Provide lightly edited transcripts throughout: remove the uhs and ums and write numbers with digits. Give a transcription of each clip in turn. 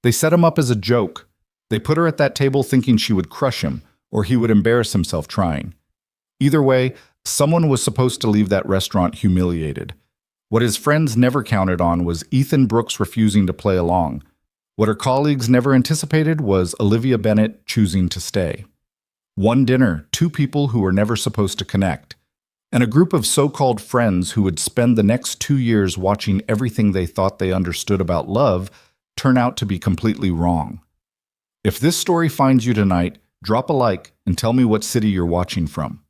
They set him up as a joke. They put her at that table thinking she would crush him, or he would embarrass himself trying. Either way, someone was supposed to leave that restaurant humiliated. What his friends never counted on was Ethan Brooks refusing to play along. What her colleagues never anticipated was Olivia Bennett choosing to stay. One dinner, two people who were never supposed to connect, and a group of so-called friends who would spend the next 2 years watching everything they thought they understood about love turn out to be completely wrong. If this story finds you tonight, drop a like and tell me what city you're watching from.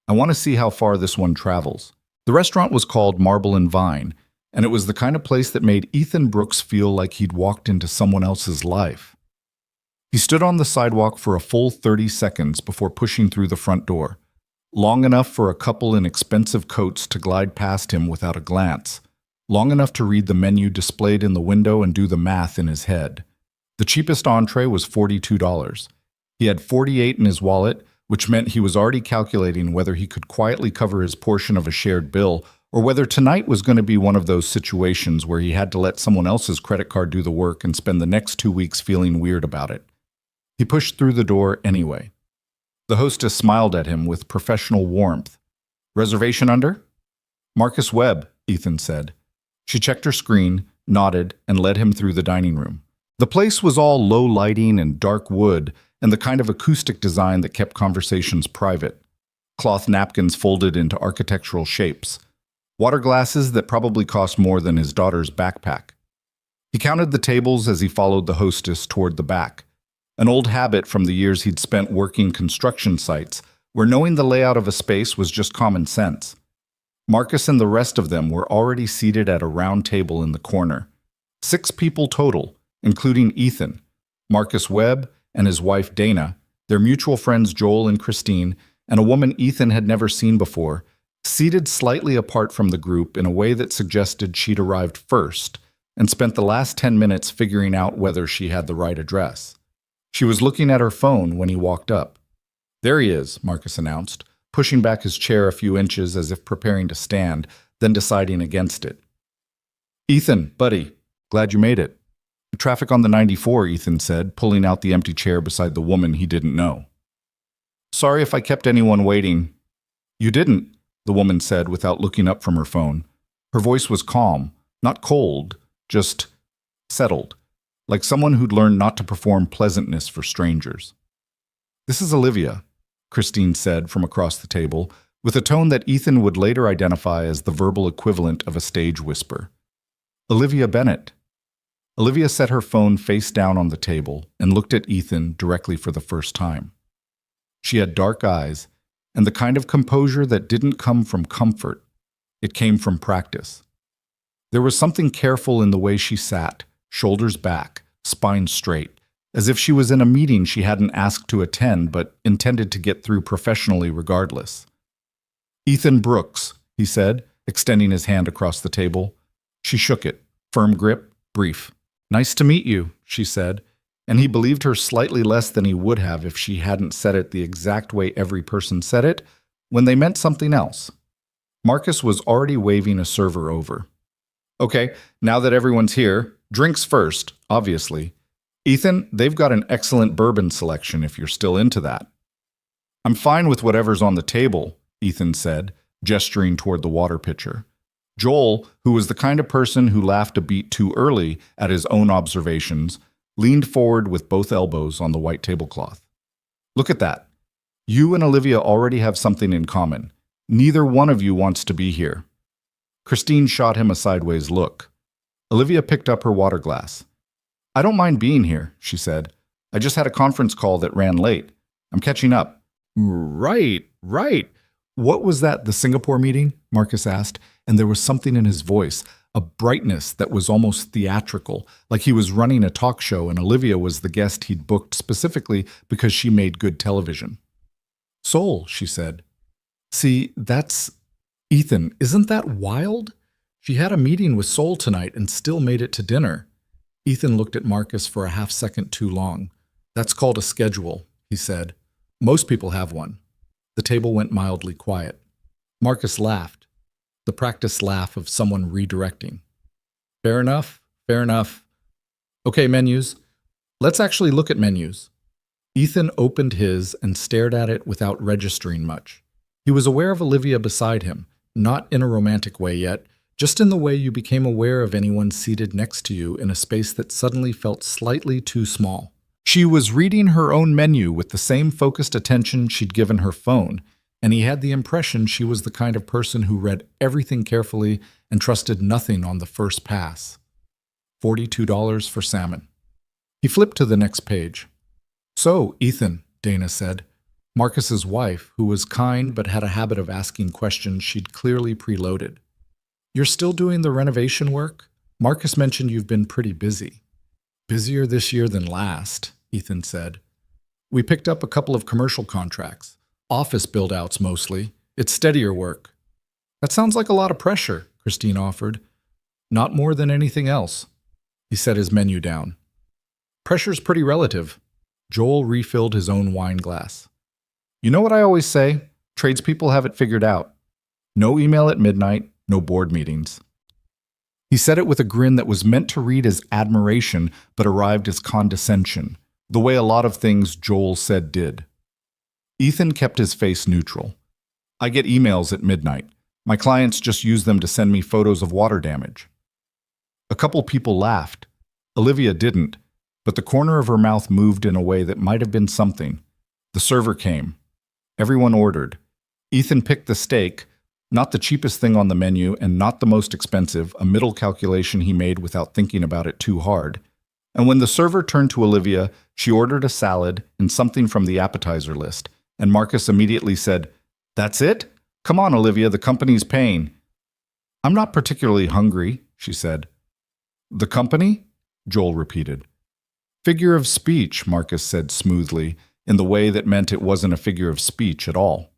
I want to see how far this one travels. The restaurant was called Marble and Vine, and it was the kind of place that made Ethan Brooks feel like he'd walked into someone else's life. He stood on the sidewalk for a full 30 seconds before pushing through the front door, long enough for a couple in expensive coats to glide past him without a glance, long enough to read the menu displayed in the window and do the math in his head. The cheapest entree was $42. He had $48 in his wallet, which meant he was already calculating whether he could quietly cover his portion of a shared bill or whether tonight was going to be one of those situations where he had to let someone else's credit card do the work and spend the next 2 weeks feeling weird about it. He pushed through the door anyway. The hostess smiled at him with professional warmth. "Reservation under?" "Marcus Webb," Ethan said. She checked her screen, nodded, and led him through the dining room. The place was all low lighting and dark wood, and the kind of acoustic design that kept conversations private. Cloth napkins folded into architectural shapes. Water glasses that probably cost more than his daughter's backpack. He counted the tables as he followed the hostess toward the back, an old habit from the years he'd spent working construction sites, where knowing the layout of a space was just common sense. Marcus and the rest of them were already seated at a round table in the corner. 6 people total, including Ethan, Marcus Webb, and his wife Dana, their mutual friends Joel and Christine, and a woman Ethan had never seen before, seated slightly apart from the group in a way that suggested she'd arrived first and spent the last 10 minutes figuring out whether she had the right address. She was looking at her phone when he walked up. "There he is," Marcus announced, pushing back his chair a few inches as if preparing to stand, then deciding against it. "Ethan, buddy, glad you made it." "Traffic on the 94, Ethan said, pulling out the empty chair beside the woman he didn't know. "Sorry if I kept anyone waiting." "You didn't," the woman said without looking up from her phone. Her voice was calm, not cold, just settled, like someone who'd learned not to perform pleasantness for strangers. "This is Olivia," Christine said from across the table, with a tone that Ethan would later identify as the verbal equivalent of a stage whisper. "Olivia Bennett." Olivia set her phone face down on the table and looked at Ethan directly for the first time. She had dark eyes and the kind of composure that didn't come from comfort. It came from practice. There was something careful in the way she sat, shoulders back, spine straight, as if she was in a meeting she hadn't asked to attend but intended to get through professionally regardless. "Ethan Brooks," he said, extending his hand across the table. She shook it, firm grip, brief. "Nice to meet you," she said, and he believed her slightly less than he would have if she hadn't said it the exact way every person said it when they meant something else. Marcus was already waving a server over. "Okay, now that everyone's here, drinks first, obviously. Ethan, they've got an excellent bourbon selection if you're still into that." "I'm fine with whatever's on the table," Ethan said, gesturing toward the water pitcher. Joel, who was the kind of person who laughed a beat too early at his own observations, leaned forward with both elbows on the white tablecloth. "Look at that. You and Olivia already have something in common. Neither one of you wants to be here." Christine shot him a sideways look. Olivia picked up her water glass. "I don't mind being here," she said. "I just had a conference call that ran late. I'm catching up." Right. What was that, the Singapore meeting?" Marcus asked, and there was something in his voice, a brightness that was almost theatrical, like he was running a talk show and Olivia was the guest he'd booked specifically because she made good television. "Seoul," she said. "See, that's... Ethan, isn't that wild? She had a meeting with Seoul tonight and still made it to dinner." Ethan looked at Marcus for a half second too long. "That's called a schedule," he said. "Most people have one." The table went mildly quiet. Marcus laughed, the practiced laugh of someone redirecting. Fair enough. Okay, menus. Let's actually look at menus. Ethan opened his and stared at it without registering much. He was aware of Olivia beside him, not in a romantic way yet, just in the way you became aware of anyone seated next to you in a space that suddenly felt slightly too small. She was reading her own menu with the same focused attention she'd given her phone, and he had the impression she was the kind of person who read everything carefully and trusted nothing on the first pass. $42 for salmon. He flipped to the next page. "So, Ethan," Dana said. Marcus's wife, who was kind but had a habit of asking questions she'd clearly preloaded. "You're still doing the renovation work? Marcus mentioned you've been pretty busy." "Busier this year than last," Ethan said. "We picked up a couple of commercial contracts. Office build-outs mostly. It's steadier work." "That sounds like a lot of pressure," Christine offered. "Not more than anything else." He set his menu down. "Pressure's pretty relative." Joel refilled his own wine glass. "You know what I always say? Tradespeople have it figured out. No email at midnight, no board meetings." He said it with a grin that was meant to read as admiration but arrived as condescension, the way a lot of things Joel said did. Ethan kept his face neutral. "I get emails at midnight. My clients just use them to send me photos of water damage." A couple people laughed. Olivia didn't, but the corner of her mouth moved in a way that might have been something. The server came. Everyone ordered. Ethan picked the steak, not the cheapest thing on the menu and not the most expensive, a middle calculation he made without thinking about it too hard. And when the server turned to Olivia, she ordered a salad and something from the appetizer list, and Marcus immediately said, "That's it? Come on, Olivia, the company's paying." "I'm not particularly hungry," she said. "The company?" Joel repeated. "Figure of speech," Marcus said smoothly, in the way that meant it wasn't a figure of speech at all.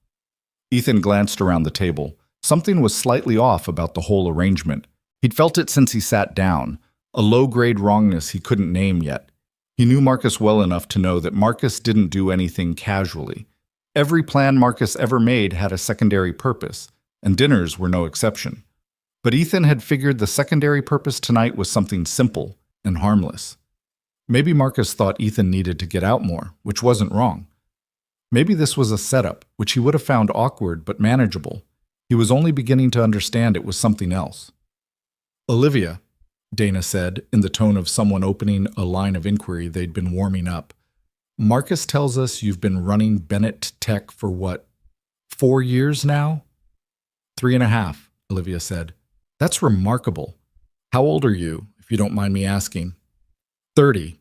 Ethan glanced around the table. Something was slightly off about the whole arrangement. He'd felt it since he sat down, a low-grade wrongness he couldn't name yet. He knew Marcus well enough to know that Marcus didn't do anything casually. Every plan Marcus ever made had a secondary purpose, and dinners were no exception. But Ethan had figured the secondary purpose tonight was something simple and harmless. Maybe Marcus thought Ethan needed to get out more, which wasn't wrong. Maybe this was a setup, which he would have found awkward but manageable. He was only beginning to understand it was something else. "Olivia," Dana said, in the tone of someone opening a line of inquiry they'd been warming up, "Marcus tells us you've been running Bennett Tech for what, 4 years now?" 3.5, Olivia said. "That's remarkable. How old are you, if you don't mind me asking?" 30,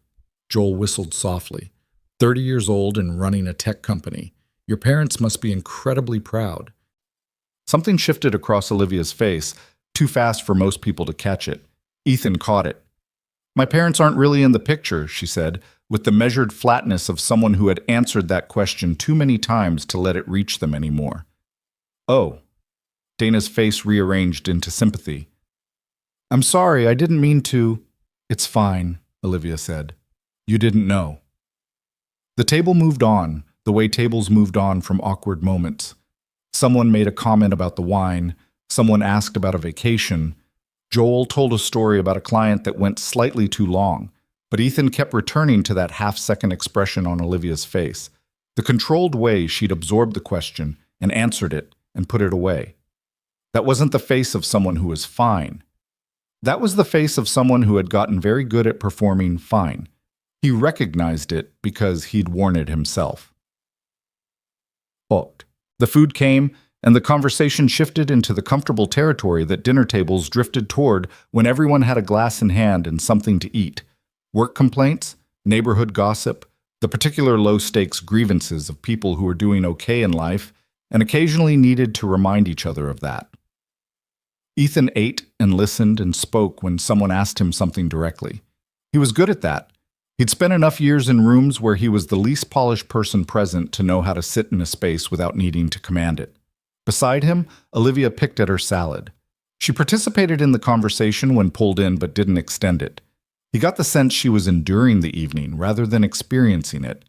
Joel whistled softly. 30 years old and running a tech company. Your parents must be incredibly proud. Something shifted across Olivia's face, too fast for most people to catch it. Ethan caught it. "My parents aren't really in the picture," she said, with the measured flatness of someone who had answered that question too many times to let it reach them anymore. "Oh." Dana's face rearranged into sympathy. "I'm sorry, I didn't mean to." "It's fine," Olivia said. "You didn't know." The table moved on, the way tables moved on from awkward moments. Someone made a comment about the wine. Someone asked about a vacation. Joel told a story about a client that went slightly too long, but Ethan kept returning to that half-second expression on Olivia's face, the controlled way she'd absorbed the question and answered it and put it away. That wasn't the face of someone who was fine. That was the face of someone who had gotten very good at performing fine. He recognized it because he'd worn it himself. Hooked. The food came, and the conversation shifted into the comfortable territory that dinner tables drifted toward when everyone had a glass in hand and something to eat. Work complaints, neighborhood gossip, the particular low-stakes grievances of people who were doing okay in life and occasionally needed to remind each other of that. Ethan ate and listened and spoke when someone asked him something directly. He was good at that. He'd spent enough years in rooms where he was the least polished person present to know how to sit in a space without needing to command it. Beside him, Olivia picked at her salad. She participated in the conversation when pulled in but didn't extend it. He got the sense she was enduring the evening rather than experiencing it.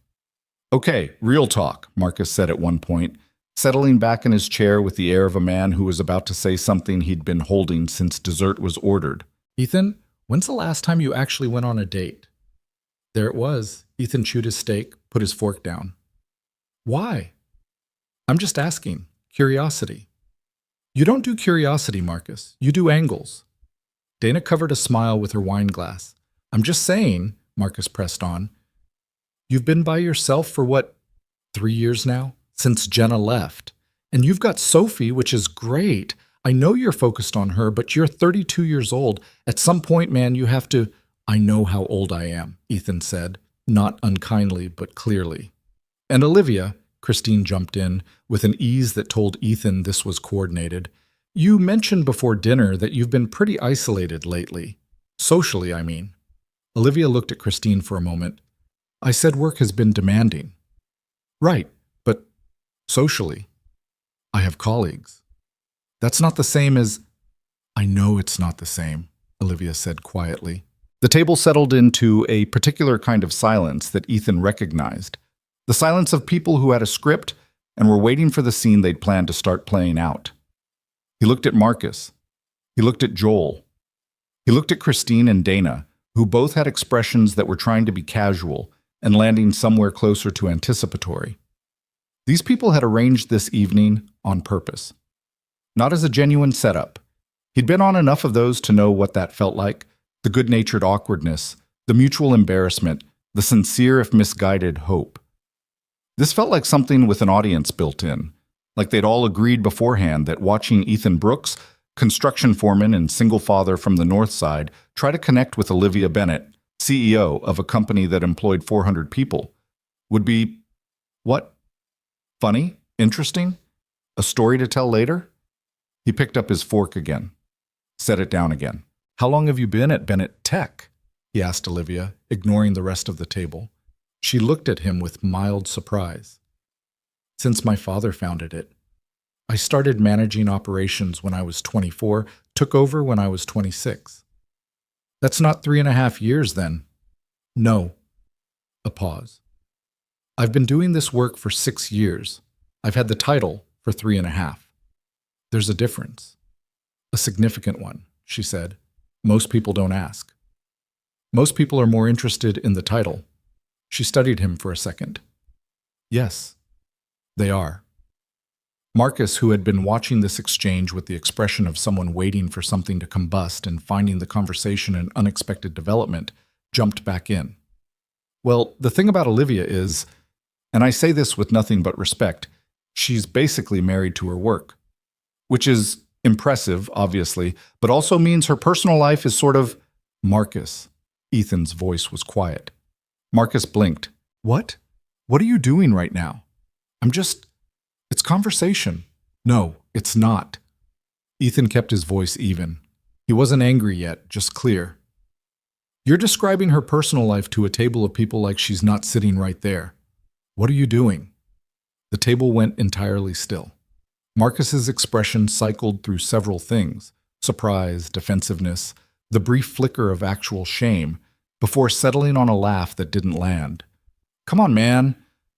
"Okay, real talk," Marcus said at one point, settling back in his chair with the air of a man who was about to say something he'd been holding since dessert was ordered. "Ethan, when's the last time you actually went on a date?" There it was. Ethan chewed his steak, put his fork down. Why? I'm just asking. Curiosity. You don't do curiosity, Marcus. You do angles. Dana covered a smile with her wine glass. I'm just saying, Marcus pressed on. You've been by yourself for what, 3 years now? Since Jenna left. And you've got Sophie, which is great. I know you're focused on her, but you're 32 years old. At some point, man, you have to... I know how old I am, Ethan said, not unkindly, but clearly. And Olivia, Christine jumped in, with an ease that told Ethan this was coordinated. You mentioned before dinner that you've been pretty isolated lately. Socially, I mean. Olivia looked at Christine for a moment. I said work has been demanding. Right, but socially. I have colleagues. That's not the same as... I know it's not the same, Olivia said quietly. The table settled into a particular kind of silence that Ethan recognized. The silence of people who had a script and were waiting for the scene they'd planned to start playing out. He looked at Marcus. He looked at Joel. He looked at Christine and Dana, who both had expressions that were trying to be casual and landing somewhere closer to anticipatory. These people had arranged this evening on purpose. Not as a genuine setup. He'd been on enough of those to know what that felt like. The good-natured awkwardness, the mutual embarrassment, the sincere if misguided hope. This felt like something with an audience built in, like they'd all agreed beforehand that watching Ethan Brooks, construction foreman and single father from the North Side, try to connect with Olivia Bennett, CEO of a company that employed 400 people, would be, what? Funny? Interesting? A story to tell later? He picked up his fork again, set it down again. How long have you been at Bennett Tech? He asked Olivia, ignoring the rest of the table. She looked at him with mild surprise. Since my father founded it. I started managing operations when I was 24, took over when I was 26. That's not 3.5 years then. No. A pause. I've been doing this work for 6 years. I've had the title for 3.5. There's a difference. A significant one, she said. Most people don't ask. Most people are more interested in the title. She studied him for a second. Yes, they are. Marcus, who had been watching this exchange with the expression of someone waiting for something to combust and finding the conversation an unexpected development, jumped back in. Well, the thing about Olivia is, and I say this with nothing but respect, she's basically married to her work. Which is impressive, obviously, but also means her personal life is sort of... Marcus. Ethan's voice was quiet. Marcus blinked. What? What are you doing right now? I'm just... It's conversation. No, it's not. Ethan kept his voice even. He wasn't angry yet, just clear. You're describing her personal life to a table of people like she's not sitting right there. What are you doing? The table went entirely still. Marcus's expression cycled through several things, surprise, defensiveness, the brief flicker of actual shame, before settling on a laugh that didn't land. Come on, man.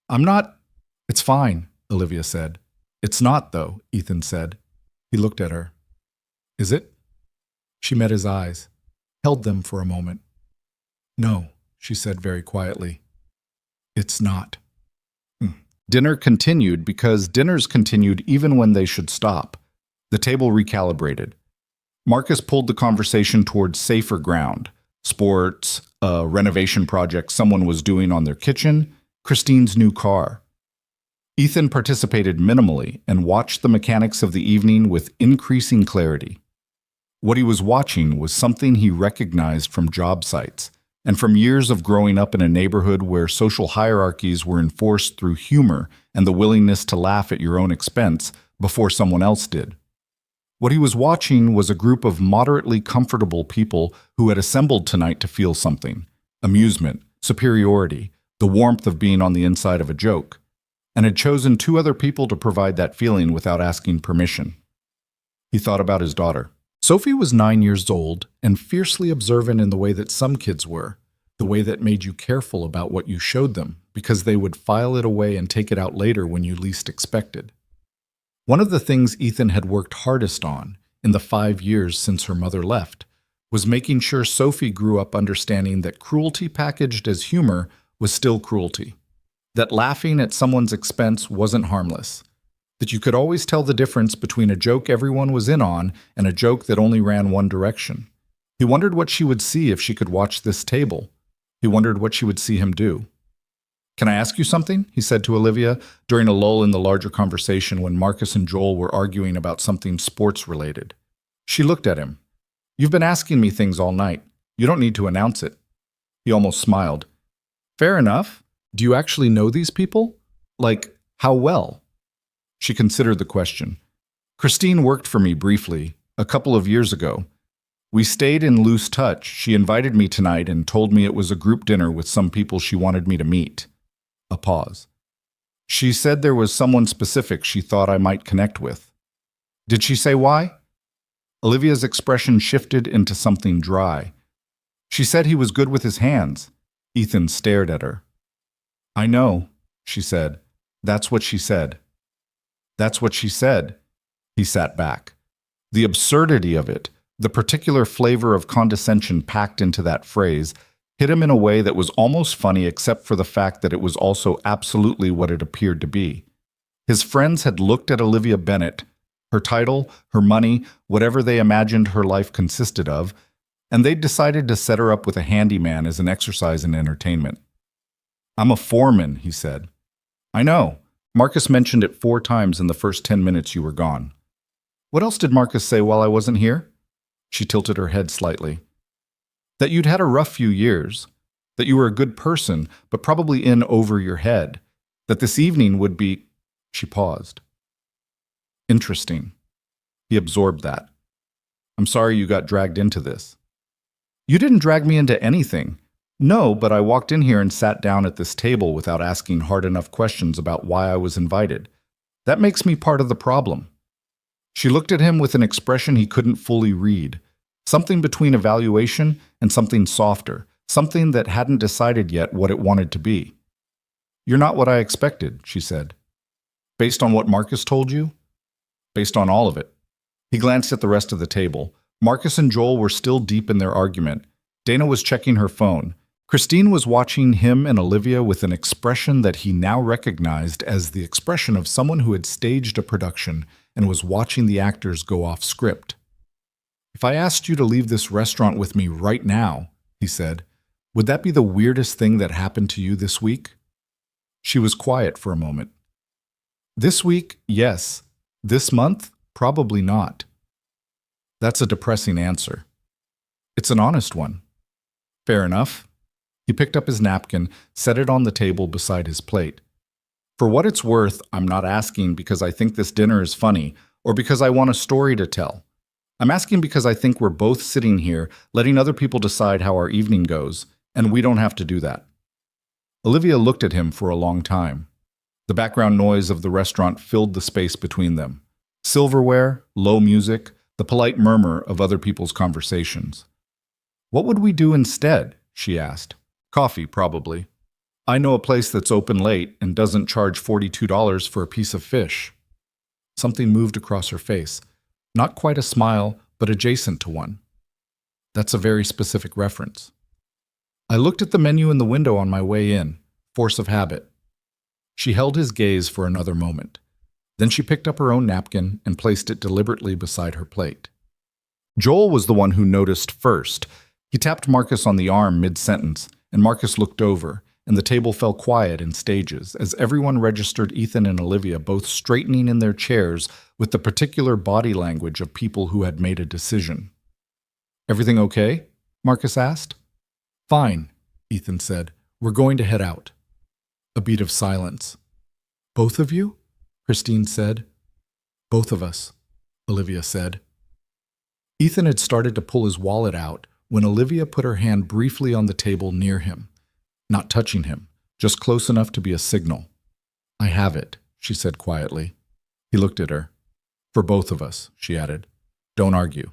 I'm not... It's fine, Olivia said. It's not, though, Ethan said. He looked at her. Is it? She met his eyes, held them for a moment. No, she said very quietly. It's not. Dinner continued because dinners continued even when they should stop. The table recalibrated. Marcus pulled the conversation towards safer ground. Sports, a renovation project someone was doing on their kitchen, Christine's new car. Ethan participated minimally and watched the mechanics of the evening with increasing clarity. What he was watching was something he recognized from job sites, and from years of growing up in a neighborhood where social hierarchies were enforced through humor and the willingness to laugh at your own expense before someone else did. What he was watching was a group of moderately comfortable people who had assembled tonight to feel something: amusement, superiority, the warmth of being on the inside of a joke, and had chosen 2 other people to provide that feeling without asking permission. He thought about his daughter. Sophie was 9 years old and fiercely observant in the way that some kids were, the way that made you careful about what you showed them because they would file it away and take it out later when you least expected. One of the things Ethan had worked hardest on in the 5 years since her mother left was making sure Sophie grew up understanding that cruelty packaged as humor was still cruelty, that laughing at someone's expense wasn't harmless, that you could always tell the difference between a joke everyone was in on and a joke that only ran one direction. He wondered what she would see if she could watch this table. He wondered what she would see him do. "Can I ask you something?" he said to Olivia during a lull in the larger conversation when Marcus and Joel were arguing about something sports-related. She looked at him. "You've been asking me things all night. You don't need to announce it." He almost smiled. "Fair enough. Do you actually know these people? Like, how well?" She considered the question. "Christine worked for me briefly, a couple of years ago. We stayed in loose touch. She invited me tonight and told me it was a group dinner with some people she wanted me to meet." A pause. "She said there was someone specific she thought I might connect with." "Did she say why?" Olivia's expression shifted into something dry. "She said he was good with his hands." Ethan stared at her. "I know," she said. "That's what she said." "That's what she said." He sat back. The absurdity of it, the particular flavor of condescension packed into that phrase, hit him in a way that was almost funny except for the fact that it was also absolutely what it appeared to be. His friends had looked at Olivia Bennett, her title, her money, whatever they imagined her life consisted of, and they'd decided to set her up with a handyman as an exercise in entertainment. "I'm a foreman," he said. "I know. Marcus mentioned it 4 times in the first 10 minutes you were gone." "What else did Marcus say while I wasn't here?" She tilted her head slightly. "That you'd had a rough few years, that you were a good person, but probably in over your head, that this evening would be—" She paused. "Interesting." He absorbed that. "I'm sorry you got dragged into this." "You didn't drag me into anything." "No, but I walked in here and sat down at this table without asking hard enough questions about why I was invited. That makes me part of the problem." She looked at him with an expression he couldn't fully read, something between evaluation and something softer, something that hadn't decided yet what it wanted to be. "You're not what I expected," she said. "Based on what Marcus told you?" "Based on all of it." He glanced at the rest of the table. Marcus and Joel were still deep in their argument. Dana was checking her phone. Christine was watching him and Olivia with an expression that he now recognized as the expression of someone who had staged a production and was watching the actors go off script. "If I asked you to leave this restaurant with me right now," he said, "would that be the weirdest thing that happened to you this week?" She was quiet for a moment. "This week, yes. This month, probably not." That's a depressing answer. It's an honest one. "Fair enough." He picked up his napkin, set it on the table beside his plate. "For what it's worth, I'm not asking because I think this dinner is funny or because I want a story to tell. I'm asking because I think we're both sitting here letting other people decide how our evening goes, and we don't have to do that." Olivia looked at him for a long time. The background noise of the restaurant filled the space between them. Silverware, low music, the polite murmur of other people's conversations. "What would we do instead?" she asked. "Coffee, probably. I know a place that's open late and doesn't charge $42 for a piece of fish." Something moved across her face. Not quite a smile, but adjacent to one. "That's a very specific reference." "I looked at the menu in the window on my way in. Force of habit." She held his gaze for another moment. Then she picked up her own napkin and placed it deliberately beside her plate. Joel was the one who noticed first. He tapped Marcus on the arm mid-sentence, and Marcus looked over, and the table fell quiet in stages as everyone registered Ethan and Olivia both straightening in their chairs with the particular body language of people who had made a decision. "Everything okay?" Marcus asked. "Fine," Ethan said. "We're going to head out." A beat of silence. "Both of you?" Christine said. "Both of us," Olivia said. Ethan had started to pull his wallet out when Olivia put her hand briefly on the table near him, not touching him, just close enough to be a signal. "I have it," she said quietly. He looked at her. "For both of us," she added. "Don't argue."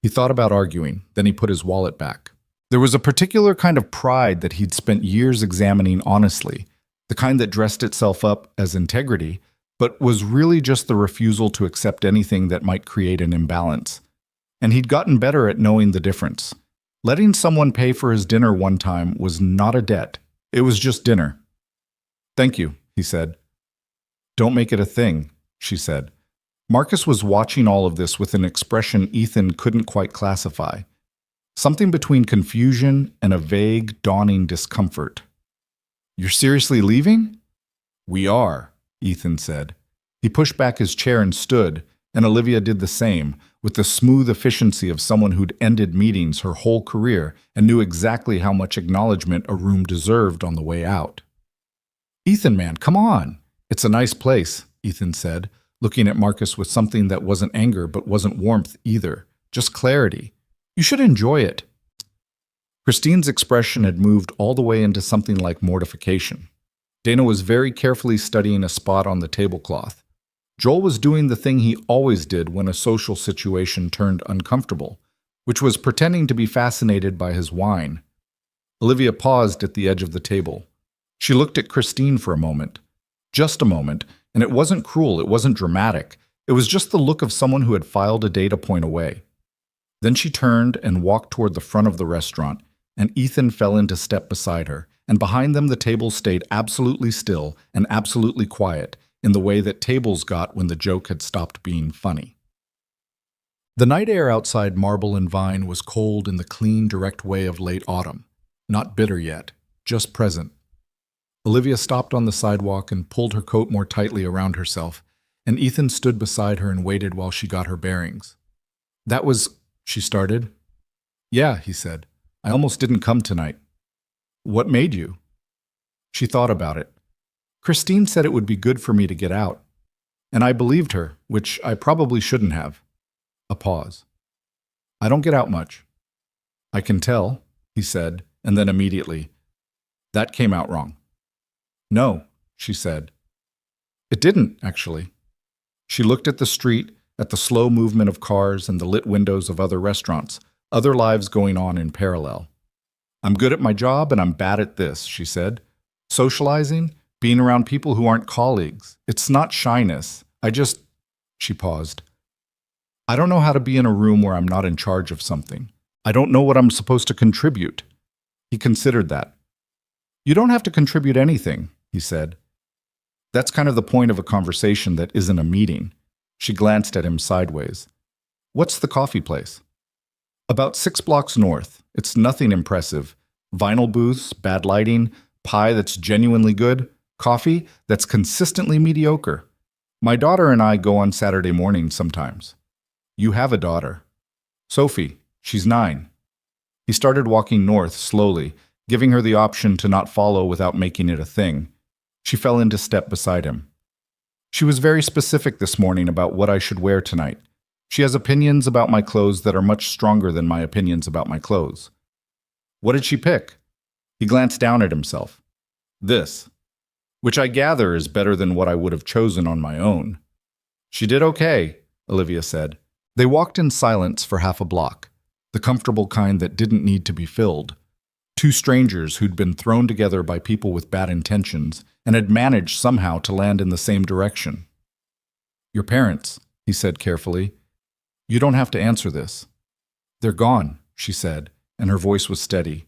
He thought about arguing, then he put his wallet back. There was a particular kind of pride that he'd spent years examining honestly, the kind that dressed itself up as integrity, but was really just the refusal to accept anything that might create an imbalance. and he'd gotten better at knowing the difference. Letting someone pay for his dinner one time was not a debt. It was just dinner. "Thank you," he said. "Don't make it a thing," she said. Marcus was watching all of this with an expression Ethan couldn't quite classify. Something between confusion and a vague, dawning discomfort. "You're seriously leaving?" "We are," Ethan said. He pushed back his chair and stood, and Olivia did the same, with the smooth efficiency of someone who'd ended meetings her whole career and knew exactly how much acknowledgement a room deserved on the way out. "Ethan, man, come on. It's a nice place," Ethan said, looking at Marcus with something that wasn't anger but wasn't warmth either, just clarity. "You should enjoy it." Christine's expression had moved all the way into something like mortification. Dana was very carefully studying a spot on the tablecloth. Joel was doing the thing he always did when a social situation turned uncomfortable, which was pretending to be fascinated by his wine. Olivia paused at the edge of the table. She looked at Christine for a moment. Just a moment, and it wasn't cruel, it wasn't dramatic. It was just the look of someone who had filed a data point away. Then she turned and walked toward the front of the restaurant, and Ethan fell into step beside her, and behind them the table stayed absolutely still and absolutely quiet, in the way that tables got when the joke had stopped being funny. The night air outside Marble and Vine was cold in the clean, direct way of late autumn. Not bitter yet, just present. Olivia stopped on the sidewalk and pulled her coat more tightly around herself, and Ethan stood beside her and waited while she got her bearings. "That was," she started. "Yeah," he said. "I almost didn't come tonight." "What made you?" She thought about it. "Christine said it would be good for me to get out. And I believed her, which I probably shouldn't have." A pause. "I don't get out much." "I can tell," he said, and then immediately, "That came out wrong." "No," she said. "It didn't, actually." She looked at the street, at the slow movement of cars and the lit windows of other restaurants, other lives going on in parallel. "I'm good at my job and I'm bad at this," she said. "Socializing, being around people who aren't colleagues. It's not shyness. She paused. "I don't know how to be in a room where I'm not in charge of something. I don't know what I'm supposed to contribute." He considered that. "You don't have to contribute anything," he said. "That's kind of the point of a conversation that isn't a meeting." She glanced at him sideways. "What's the coffee place?" "About 6 blocks north. It's nothing impressive. Vinyl booths, bad lighting, pie that's genuinely good, coffee that's consistently mediocre. My daughter and I go on Saturday mornings sometimes." "You have a daughter." "Sophie. She's 9. He started walking north slowly, giving her the option to not follow without making it a thing. She fell into step beside him. "She was very specific this morning about what I should wear tonight. She has opinions about my clothes that are much stronger than my opinions about my clothes." "What did she pick?" He glanced down at himself. "This. Which I gather is better than what I would have chosen on my own." "She did okay," Olivia said. They walked in silence for half a block, the comfortable kind that didn't need to be filled. Two strangers who'd been thrown together by people with bad intentions and had managed somehow to land in the same direction. "Your parents," he said carefully. "You don't have to answer this." "They're gone," she said, and her voice was steady.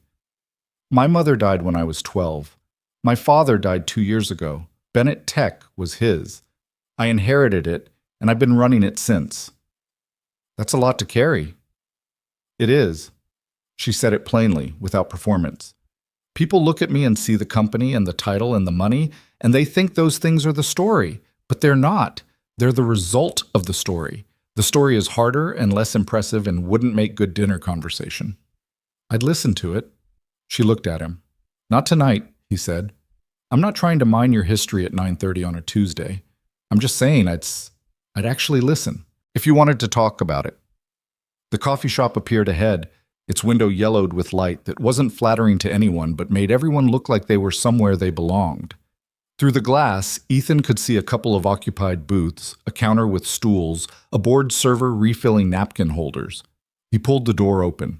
"My mother died when I was 12. My father died 2 years ago. Bennett Tech was his. I inherited it, and I've been running it since." "That's a lot to carry." "It is." She said it plainly, without performance. "People look at me and see the company and the title and the money, and they think those things are the story. But they're not. They're the result of the story. The story is harder and less impressive and wouldn't make good dinner conversation." "I'd listen to it." She looked at him. "Not tonight," he said. "I'm not trying to mine your history at 9:30 on a Tuesday. I'm just saying I'd actually listen, if you wanted to talk about it." The coffee shop appeared ahead, its window yellowed with light that wasn't flattering to anyone but made everyone look like they were somewhere they belonged. Through the glass, Ethan could see a couple of occupied booths, a counter with stools, a bored server refilling napkin holders. He pulled the door open.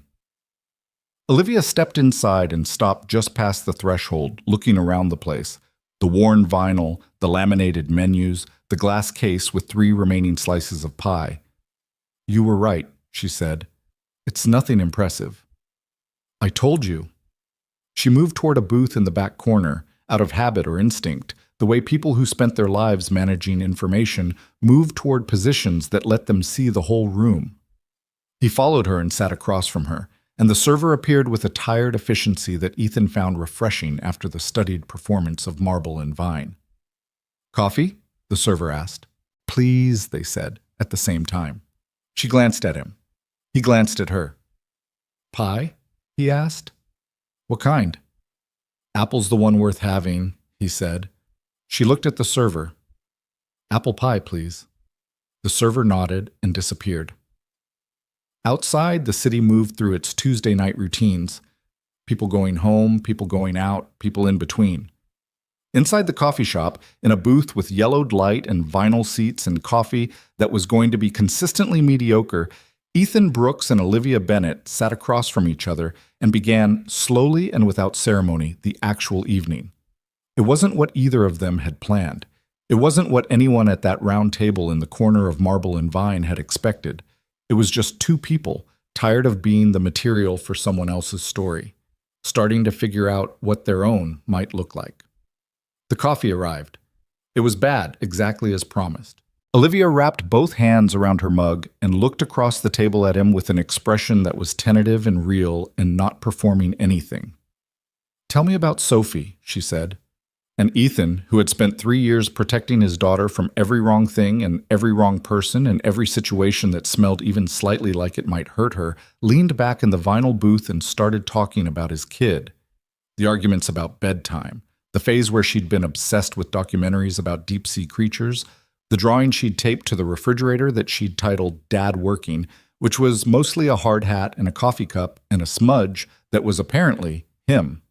Olivia stepped inside and stopped just past the threshold, looking around the place. The worn vinyl, the laminated menus, the glass case with 3 remaining slices of pie. "You were right," she said. It's nothing impressive. I told you. She moved toward a booth in the back corner, out of habit or instinct, the way people who spent their lives managing information move toward positions that let them see the whole room. He followed her and sat across from her, and the server appeared with a tired efficiency that Ethan found refreshing after the studied performance of Marble and Vine. Coffee? The server asked. Please, they said, at the same time. She glanced at him. He glanced at her. Pie? He asked. What kind? Apple's the one worth having, he said. She looked at the server. Apple pie, please. The server nodded and disappeared. Outside, the city moved through its Tuesday night routines. People going home, people going out, people in between. Inside the coffee shop, in a booth with yellowed light and vinyl seats and coffee that was going to be consistently mediocre, Ethan Brooks and Olivia Bennett sat across from each other and began, slowly and without ceremony, the actual evening. It wasn't what either of them had planned. It wasn't what anyone at that round table in the corner of Marble and Vine had expected. It was just two people, tired of being the material for someone else's story, starting to figure out what their own might look like. The coffee arrived. It was bad, exactly as promised. Olivia wrapped both hands around her mug and looked across the table at him with an expression that was tentative and real and not performing anything. Tell me about Sophie, she said. And Ethan, who had spent 3 years protecting his daughter from every wrong thing and every wrong person and every situation that smelled even slightly like it might hurt her, leaned back in the vinyl booth and started talking about his kid. The arguments about bedtime, the phase where she'd been obsessed with documentaries about deep-sea creatures, the drawing she'd taped to the refrigerator that she'd titled Dad Working, which was mostly a hard hat and a coffee cup and a smudge that was apparently him.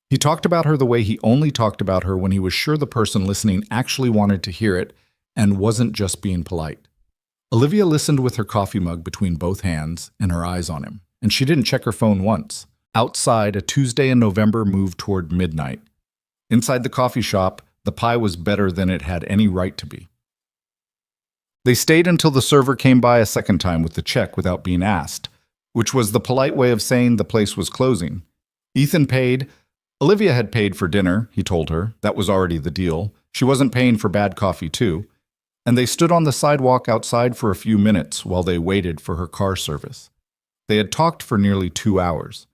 He talked about her the way he only talked about her when he was sure the person listening actually wanted to hear it and wasn't just being polite. Olivia listened with her coffee mug between both hands and her eyes on him, and she didn't check her phone once. Outside, a Tuesday in November moved toward midnight. Inside the coffee shop, the pie was better than it had any right to be. They stayed until the server came by a second time with the check without being asked, which was the polite way of saying the place was closing. Ethan paid. Olivia had paid for dinner, he told her. That was already the deal. She wasn't paying for bad coffee, too. And they stood on the sidewalk outside for a few minutes while they waited for her car service. They had talked for nearly 2 hours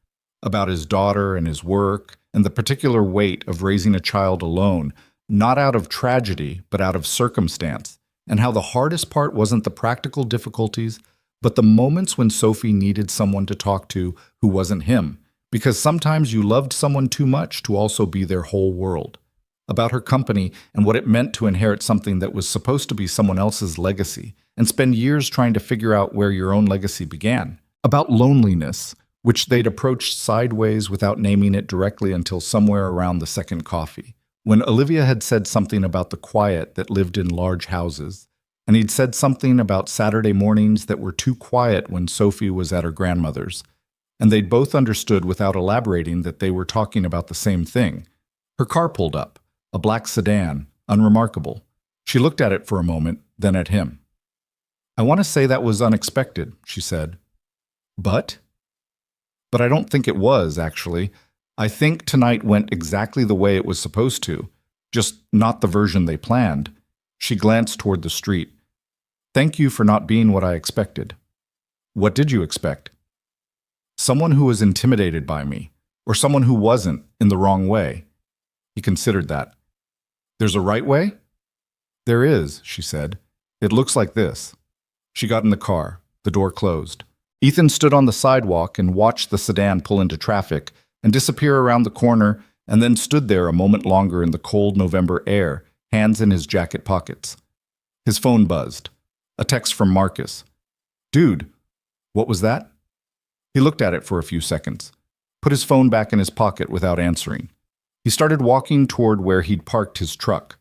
about his daughter and his work and the particular weight of raising a child alone, not out of tragedy, but out of circumstance, and how the hardest part wasn't the practical difficulties, but the moments when Sophie needed someone to talk to who wasn't him, because sometimes you loved someone too much to also be their whole world. About her company and what it meant to inherit something that was supposed to be someone else's legacy, and spend years trying to figure out where your own legacy began. About loneliness, which they'd approached sideways without naming it directly until somewhere around the second coffee, when Olivia had said something about the quiet that lived in large houses, and he'd said something about Saturday mornings that were too quiet when Sophie was at her grandmother's, and they'd both understood without elaborating that they were talking about the same thing. Her car pulled up, a black sedan, unremarkable. She looked at it for a moment, then at him. I want to say that was unexpected, she said. But I don't think it was, actually. I think tonight went exactly the way it was supposed to, just not the version they planned. She glanced toward the street. Thank you for not being what I expected. What did you expect? Someone who was intimidated by me, or someone who wasn't, in the wrong way. He considered that. There's a right way? There is, she said. It looks like this. She got in the car. The door closed. Ethan stood on the sidewalk and watched the sedan pull into traffic and disappear around the corner, and then stood there a moment longer in the cold November air, hands in his jacket pockets. His phone buzzed. A text from Marcus. Dude, what was that? He looked at it for a few seconds, put his phone back in his pocket without answering. He started walking toward where he'd parked his truck.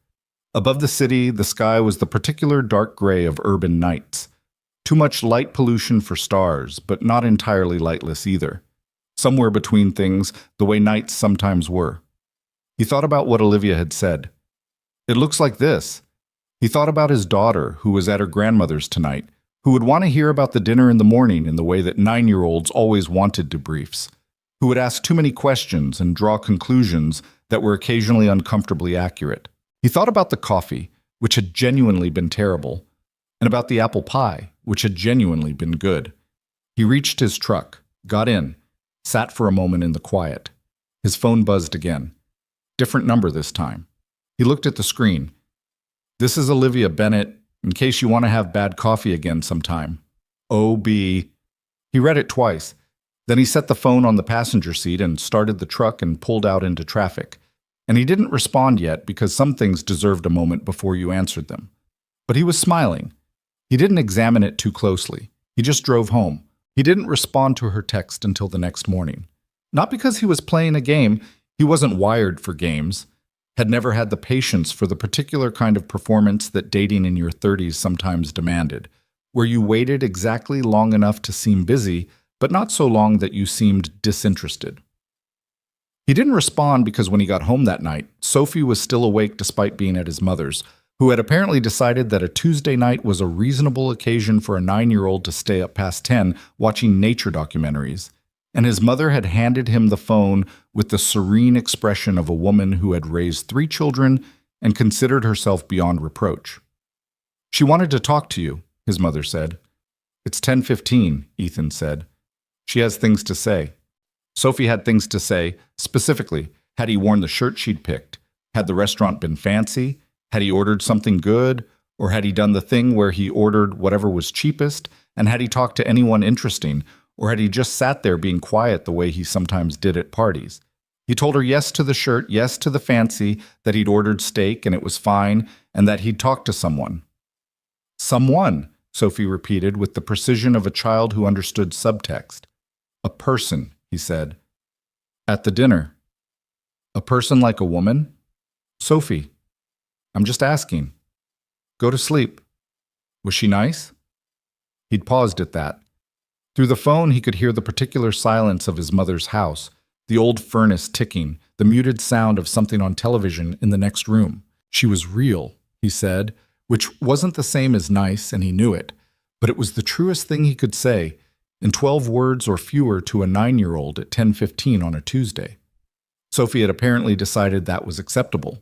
Above the city, the sky was the particular dark gray of urban nights. Too much light pollution for stars, but not entirely lightless either. Somewhere between things, the way nights sometimes were. He thought about what Olivia had said. It looks like this. He thought about his daughter, who was at her grandmother's tonight, who would want to hear about the dinner in the morning in the way that 9-year-olds always wanted debriefs, who would ask too many questions and draw conclusions that were occasionally uncomfortably accurate. He thought about the coffee, which had genuinely been terrible, and about the apple pie, which had genuinely been good. He reached his truck, got in, sat for a moment in the quiet. His phone buzzed again. Different number this time. He looked at the screen. "This is Olivia Bennett, in case you want to have bad coffee again sometime. O.B." He read it twice. Then he set the phone on the passenger seat and started the truck and pulled out into traffic. And he didn't respond yet because some things deserved a moment before you answered them. But he was smiling. He didn't examine it too closely. He just drove home. He didn't respond to her text until the next morning. Not because he was playing a game. He wasn't wired for games, had never had the patience for the particular kind of performance that dating in your 30s sometimes demanded, where you waited exactly long enough to seem busy, but not so long that you seemed disinterested. He didn't respond because when he got home that night, Sophie was still awake despite being at his mother's, who had apparently decided that a Tuesday night was a reasonable occasion for a 9-year-old to stay up past 10 watching nature documentaries, and his mother had handed him the phone with the serene expression of a woman who had raised 3 children and considered herself beyond reproach. "She wanted to talk to you," his mother said. "It's 10:15, Ethan said. "She has things to say." Sophie had things to say. Specifically, had he worn the shirt she'd picked? Had the restaurant been fancy? Had he ordered something good? Or had he done the thing where he ordered whatever was cheapest? And had he talked to anyone interesting? Or had he just sat there being quiet the way he sometimes did at parties? He told her yes to the shirt, yes to the fancy, that he'd ordered steak and it was fine, and that he'd talked to someone. "Someone," Sophie repeated with the precision of a child who understood subtext. "A person," he said. "At the dinner." "A person like a woman?" "Sophie, I'm just asking." "Go to sleep." "Was she nice?" He'd paused at that. Through the phone, he could hear the particular silence of his mother's house, the old furnace ticking, the muted sound of something on television in the next room. She was real, he said, which wasn't the same as nice, and he knew it, but it was the truest thing he could say, in 12 words or fewer to a 9-year-old at 10:15 on a Tuesday. Sophie had apparently decided that was acceptable,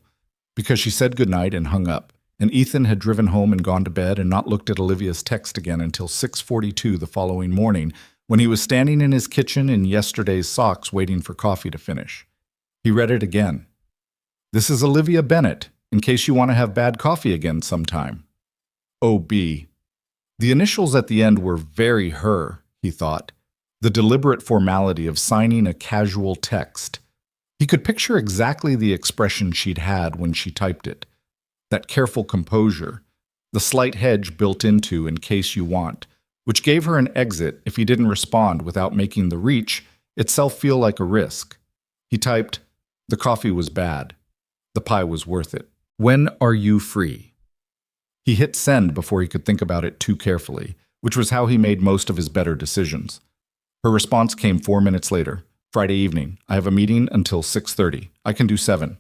because she said goodnight and hung up, and Ethan had driven home and gone to bed and not looked at Olivia's text again until 6:42 the following morning, when he was standing in his kitchen in yesterday's socks waiting for coffee to finish. He read it again. "This is Olivia Bennett, in case you want to have bad coffee again sometime. O.B." The initials at the end were very her, he thought, the deliberate formality of signing a casual text. He could picture exactly the expression she'd had when she typed it. That careful composure, the slight hedge built into "in case you want," which gave her an exit if he didn't respond without making the reach itself feel like a risk. He typed, "The coffee was bad. The pie was worth it. When are you free?" He hit send before he could think about it too carefully, which was how he made most of his better decisions. Her response came 4 minutes later. "Friday evening. I have a meeting until 6:30. I can do 7.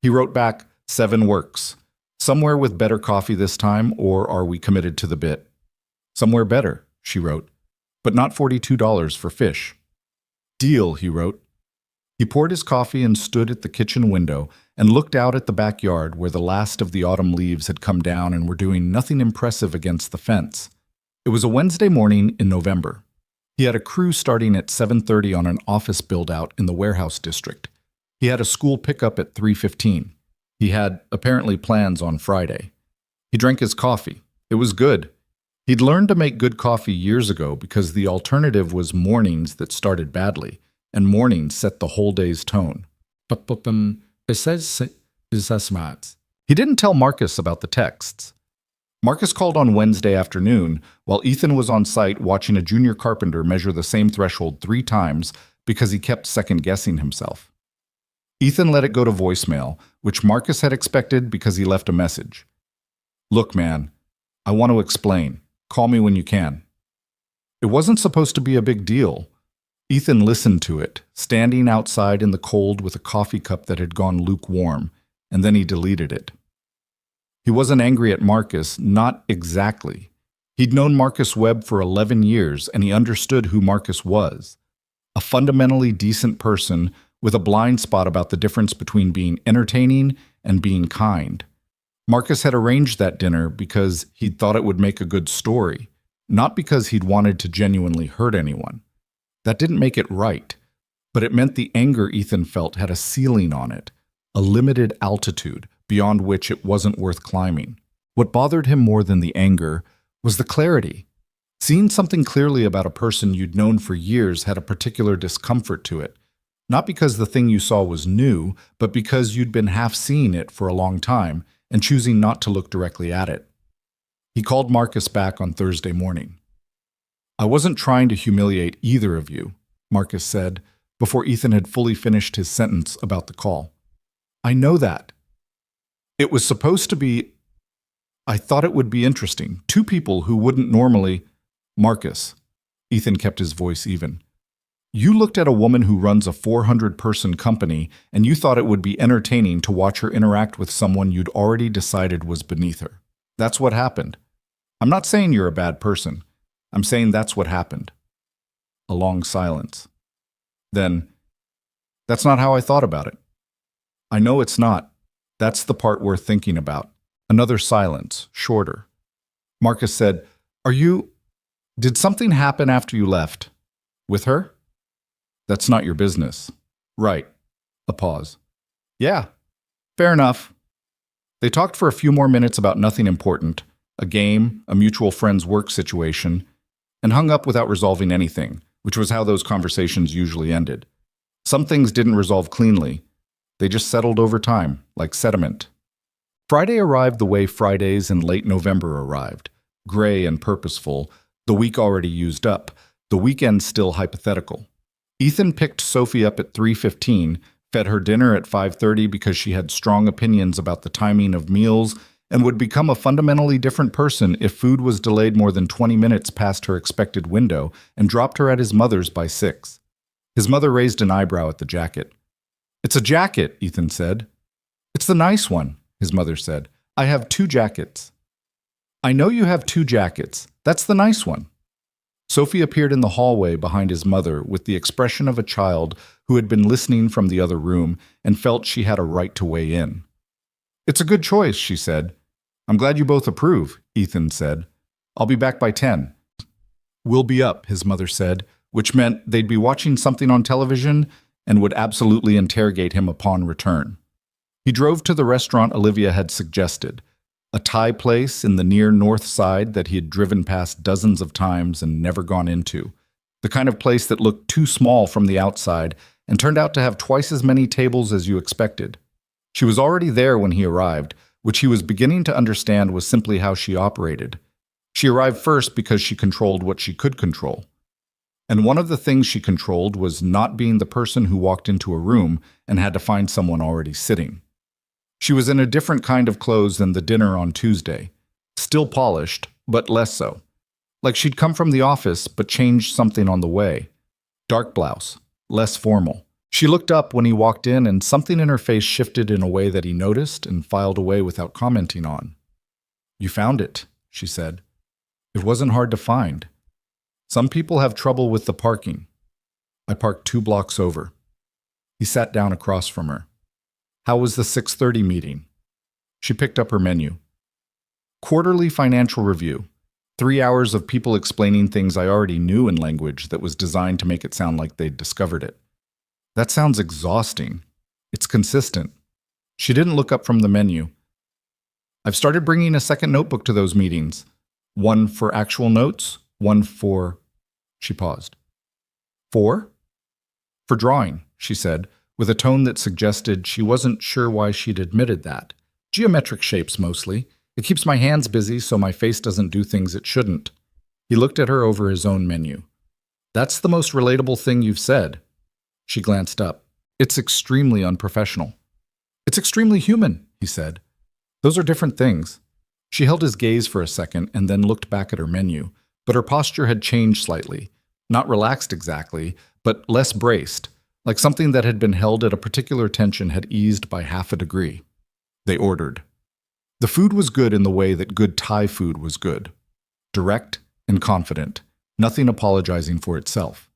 He wrote back, "7 works. Somewhere with better coffee this time, or are we committed to the bit?" "Somewhere better," she wrote, "but not $42 for fish." "Deal," he wrote. He poured his coffee and stood at the kitchen window and looked out at the backyard where the last of the autumn leaves had come down and were doing nothing impressive against the fence. It was a Wednesday morning in November. He had a crew starting at 7:30 on an office build-out in the warehouse district. He had a school pickup at 3:15. He had, apparently, plans on Friday. He drank his coffee. It was good. He'd learned to make good coffee years ago because the alternative was mornings that started badly, and mornings set the whole day's tone. He didn't tell Marcus about the texts. Marcus called on Wednesday afternoon while Ethan was on site watching a junior carpenter measure the same threshold 3 times because he kept second-guessing himself. Ethan let it go to voicemail, which Marcus had expected because he left a message. "Look, man, I want to explain. Call me when you can." It wasn't supposed to be a big deal. Ethan listened to it, standing outside in the cold with a coffee cup that had gone lukewarm, and then he deleted it. He wasn't angry at Marcus, not exactly. He'd known Marcus Webb for 11 years, and he understood who Marcus was. A fundamentally decent person with a blind spot about the difference between being entertaining and being kind. Marcus had arranged that dinner because he'd thought it would make a good story, not because he'd wanted to genuinely hurt anyone. That didn't make it right, but it meant the anger Ethan felt had a ceiling on it, a limited altitude beyond which it wasn't worth climbing. What bothered him more than the anger was the clarity. Seeing something clearly about a person you'd known for years had a particular discomfort to it, not because the thing you saw was new, but because you'd been half seeing it for a long time and choosing not to look directly at it. He called Marcus back on Thursday morning. "I wasn't trying to humiliate either of you," Marcus said, before Ethan had fully finished his sentence about the call. "I know that. It was supposed to be. I thought it would be interesting. Two people who wouldn't normally—" "Marcus," Ethan kept his voice even. "You looked at a woman who runs a 400-person company, and you thought it would be entertaining to watch her interact with someone you'd already decided was beneath her. That's what happened. I'm not saying you're a bad person. I'm saying that's what happened." A long silence. Then, "That's not how I thought about it." "I know it's not. That's the part worth thinking about." Another silence, shorter. Marcus said, Did something happen after you left? With her?" "That's not your business." "Right." A pause. "Yeah, fair enough." They talked for a few more minutes about nothing important, a game, a mutual friend's work situation, and hung up without resolving anything, which was how those conversations usually ended. Some things didn't resolve cleanly. They just settled over time, like sediment. Friday arrived the way Fridays in late November arrived, gray and purposeful, the week already used up, the weekend still hypothetical. Ethan picked Sophie up at 3:15, fed her dinner at 5:30 because she had strong opinions about the timing of meals and would become a fundamentally different person if food was delayed more than 20 minutes past her expected window, and dropped her at his mother's by 6. His mother raised an eyebrow at the jacket. "It's a jacket," Ethan said. "It's the nice one," his mother said. "I have 2 jackets." "I know you have 2 jackets. That's the nice one." Sophie appeared in the hallway behind his mother with the expression of a child who had been listening from the other room and felt she had a right to weigh in. "It's a good choice," she said. "I'm glad you both approve," Ethan said. "I'll be back by 10. "We'll be up," his mother said, which meant they'd be watching something on television and would absolutely interrogate him upon return. He drove to the restaurant Olivia had suggested, a Thai place in the near north side that he had driven past dozens of times and never gone into, the kind of place that looked too small from the outside and turned out to have twice as many tables as you expected. She was already there when he arrived, which he was beginning to understand was simply how she operated. She arrived first because she controlled what she could control. And one of the things she controlled was not being the person who walked into a room and had to find someone already sitting. She was in a different kind of clothes than the dinner on Tuesday. Still polished, but less so. Like she'd come from the office, but changed something on the way. Dark blouse, less formal. She looked up when he walked in, and something in her face shifted in a way that he noticed and filed away without commenting on. "You found it," she said. "It wasn't hard to find. Some people have trouble with the parking. I parked 2 blocks over." He sat down across from her. "How was the 6:30 meeting?" She picked up her menu. "Quarterly financial review. 3 hours of people explaining things I already knew in language that was designed to make it sound like they'd discovered it." "That sounds exhausting. It's consistent." She didn't look up from the menu. "I've started bringing a second notebook to those meetings. One for actual notes, one for—" She paused. "For?" "For drawing," she said, with a tone that suggested she wasn't sure why she'd admitted that. "Geometric shapes, mostly. It keeps my hands busy so my face doesn't do things it shouldn't." He looked at her over his own menu. "That's the most relatable thing you've said." She glanced up. "It's extremely unprofessional." "It's extremely human," he said. "Those are different things." She held his gaze for a second and then looked back at her menu, but her posture had changed slightly. Not relaxed exactly, but less braced, like something that had been held at a particular tension had eased by half a degree. They ordered. The food was good in the way that good Thai food was good. direct and confident, nothing apologizing for itself.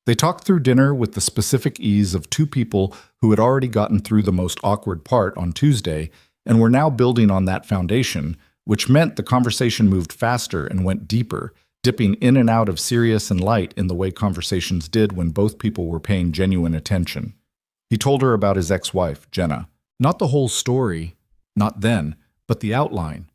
They talked through dinner with the specific ease of two people who had already gotten through the most awkward part on Tuesday and were now building on that foundation, which meant the conversation moved faster and went deeper, dipping in and out of serious and light in the way conversations did when both people were paying genuine attention. He told her about his ex-wife, Jenna. Not the whole story, not then, but the outline.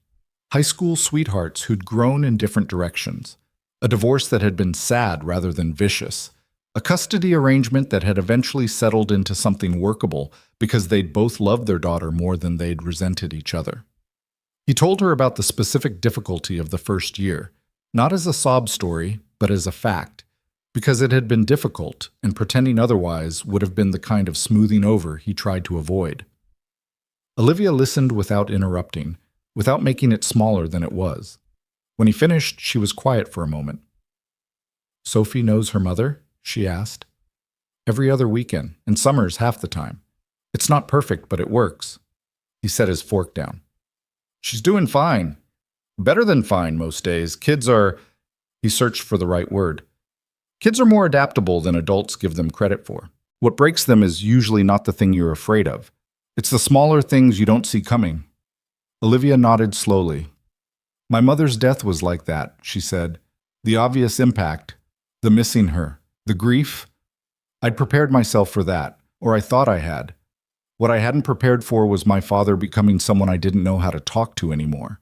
High school sweethearts who'd grown in different directions. A divorce that had been sad rather than vicious. A custody arrangement that had eventually settled into something workable because they'd both loved their daughter more than they'd resented each other. He told her about the specific difficulty of the first year, not as a sob story, but as a fact, because it had been difficult, and pretending otherwise would have been the kind of smoothing over he tried to avoid. Olivia listened without interrupting, without making it smaller than it was. When he finished, she was quiet for a moment. "Sophie knows her mother?" she asked. "Every other weekend, and summers half the time. It's not perfect, but it works." He set his fork down. "She's doing fine. Better than fine most days. Kids are—" He searched for the right word. "Kids are more adaptable than adults give them credit for. What breaks them is usually not the thing you're afraid of. It's the smaller things you don't see coming." Olivia nodded slowly. "My mother's death was like that," she said. "The obvious impact, the missing her, the grief. I'd prepared myself for that, or I thought I had. What I hadn't prepared for was my father becoming someone I didn't know how to talk to anymore."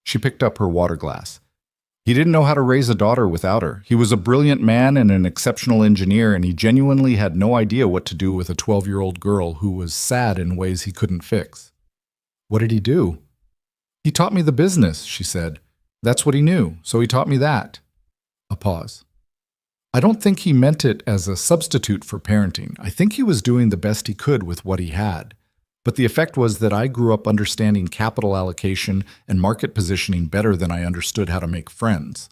She picked up her water glass. "He didn't know how to raise a daughter without her. He was a brilliant man and an exceptional engineer, and he genuinely had no idea what to do with a 12-year-old girl who was sad in ways he couldn't fix." "What did he do?" "He taught me the business," she said. "That's what he knew, so he taught me that." A pause. "I don't think he meant it as a substitute for parenting. I think he was doing the best he could with what he had. But the effect was that I grew up understanding capital allocation and market positioning better than I understood how to make friends."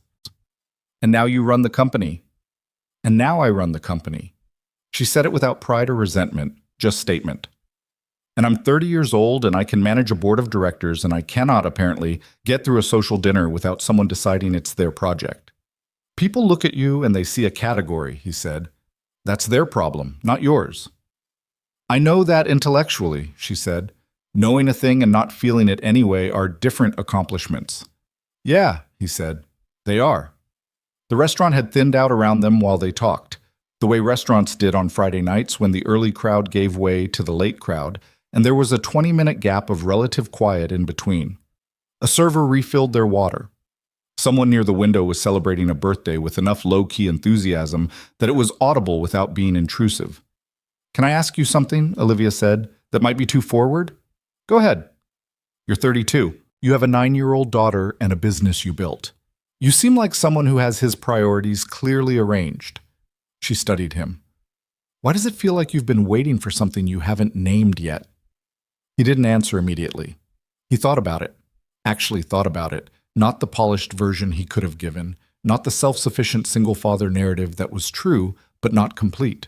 "And now you run the company." "And now I run the company." She said it without pride or resentment, just statement. "And I'm 30 years old and I can manage a board of directors, and I cannot, apparently, get through a social dinner without someone deciding it's their project." "People look at you and they see a category," he said. "That's their problem, not yours." "I know that intellectually," she said. "Knowing a thing and not feeling it anyway are different accomplishments." "Yeah," he said. "They are." The restaurant had thinned out around them while they talked, the way restaurants did on Friday nights when the early crowd gave way to the late crowd, and there was a 20-minute gap of relative quiet in between. A server refilled their water. Someone near the window was celebrating a birthday with enough low-key enthusiasm that it was audible without being intrusive. "Can I ask you something," Olivia said, "that might be too forward?" "Go ahead." "You're 32. You have a 9-year-old daughter and a business you built. You seem like someone who has his priorities clearly arranged." She studied him. "Why does it feel like you've been waiting for something you haven't named yet?" He didn't answer immediately. He thought about it. Actually thought about it. Not the polished version he could have given. Not the self-sufficient single-father narrative that was true, but not complete.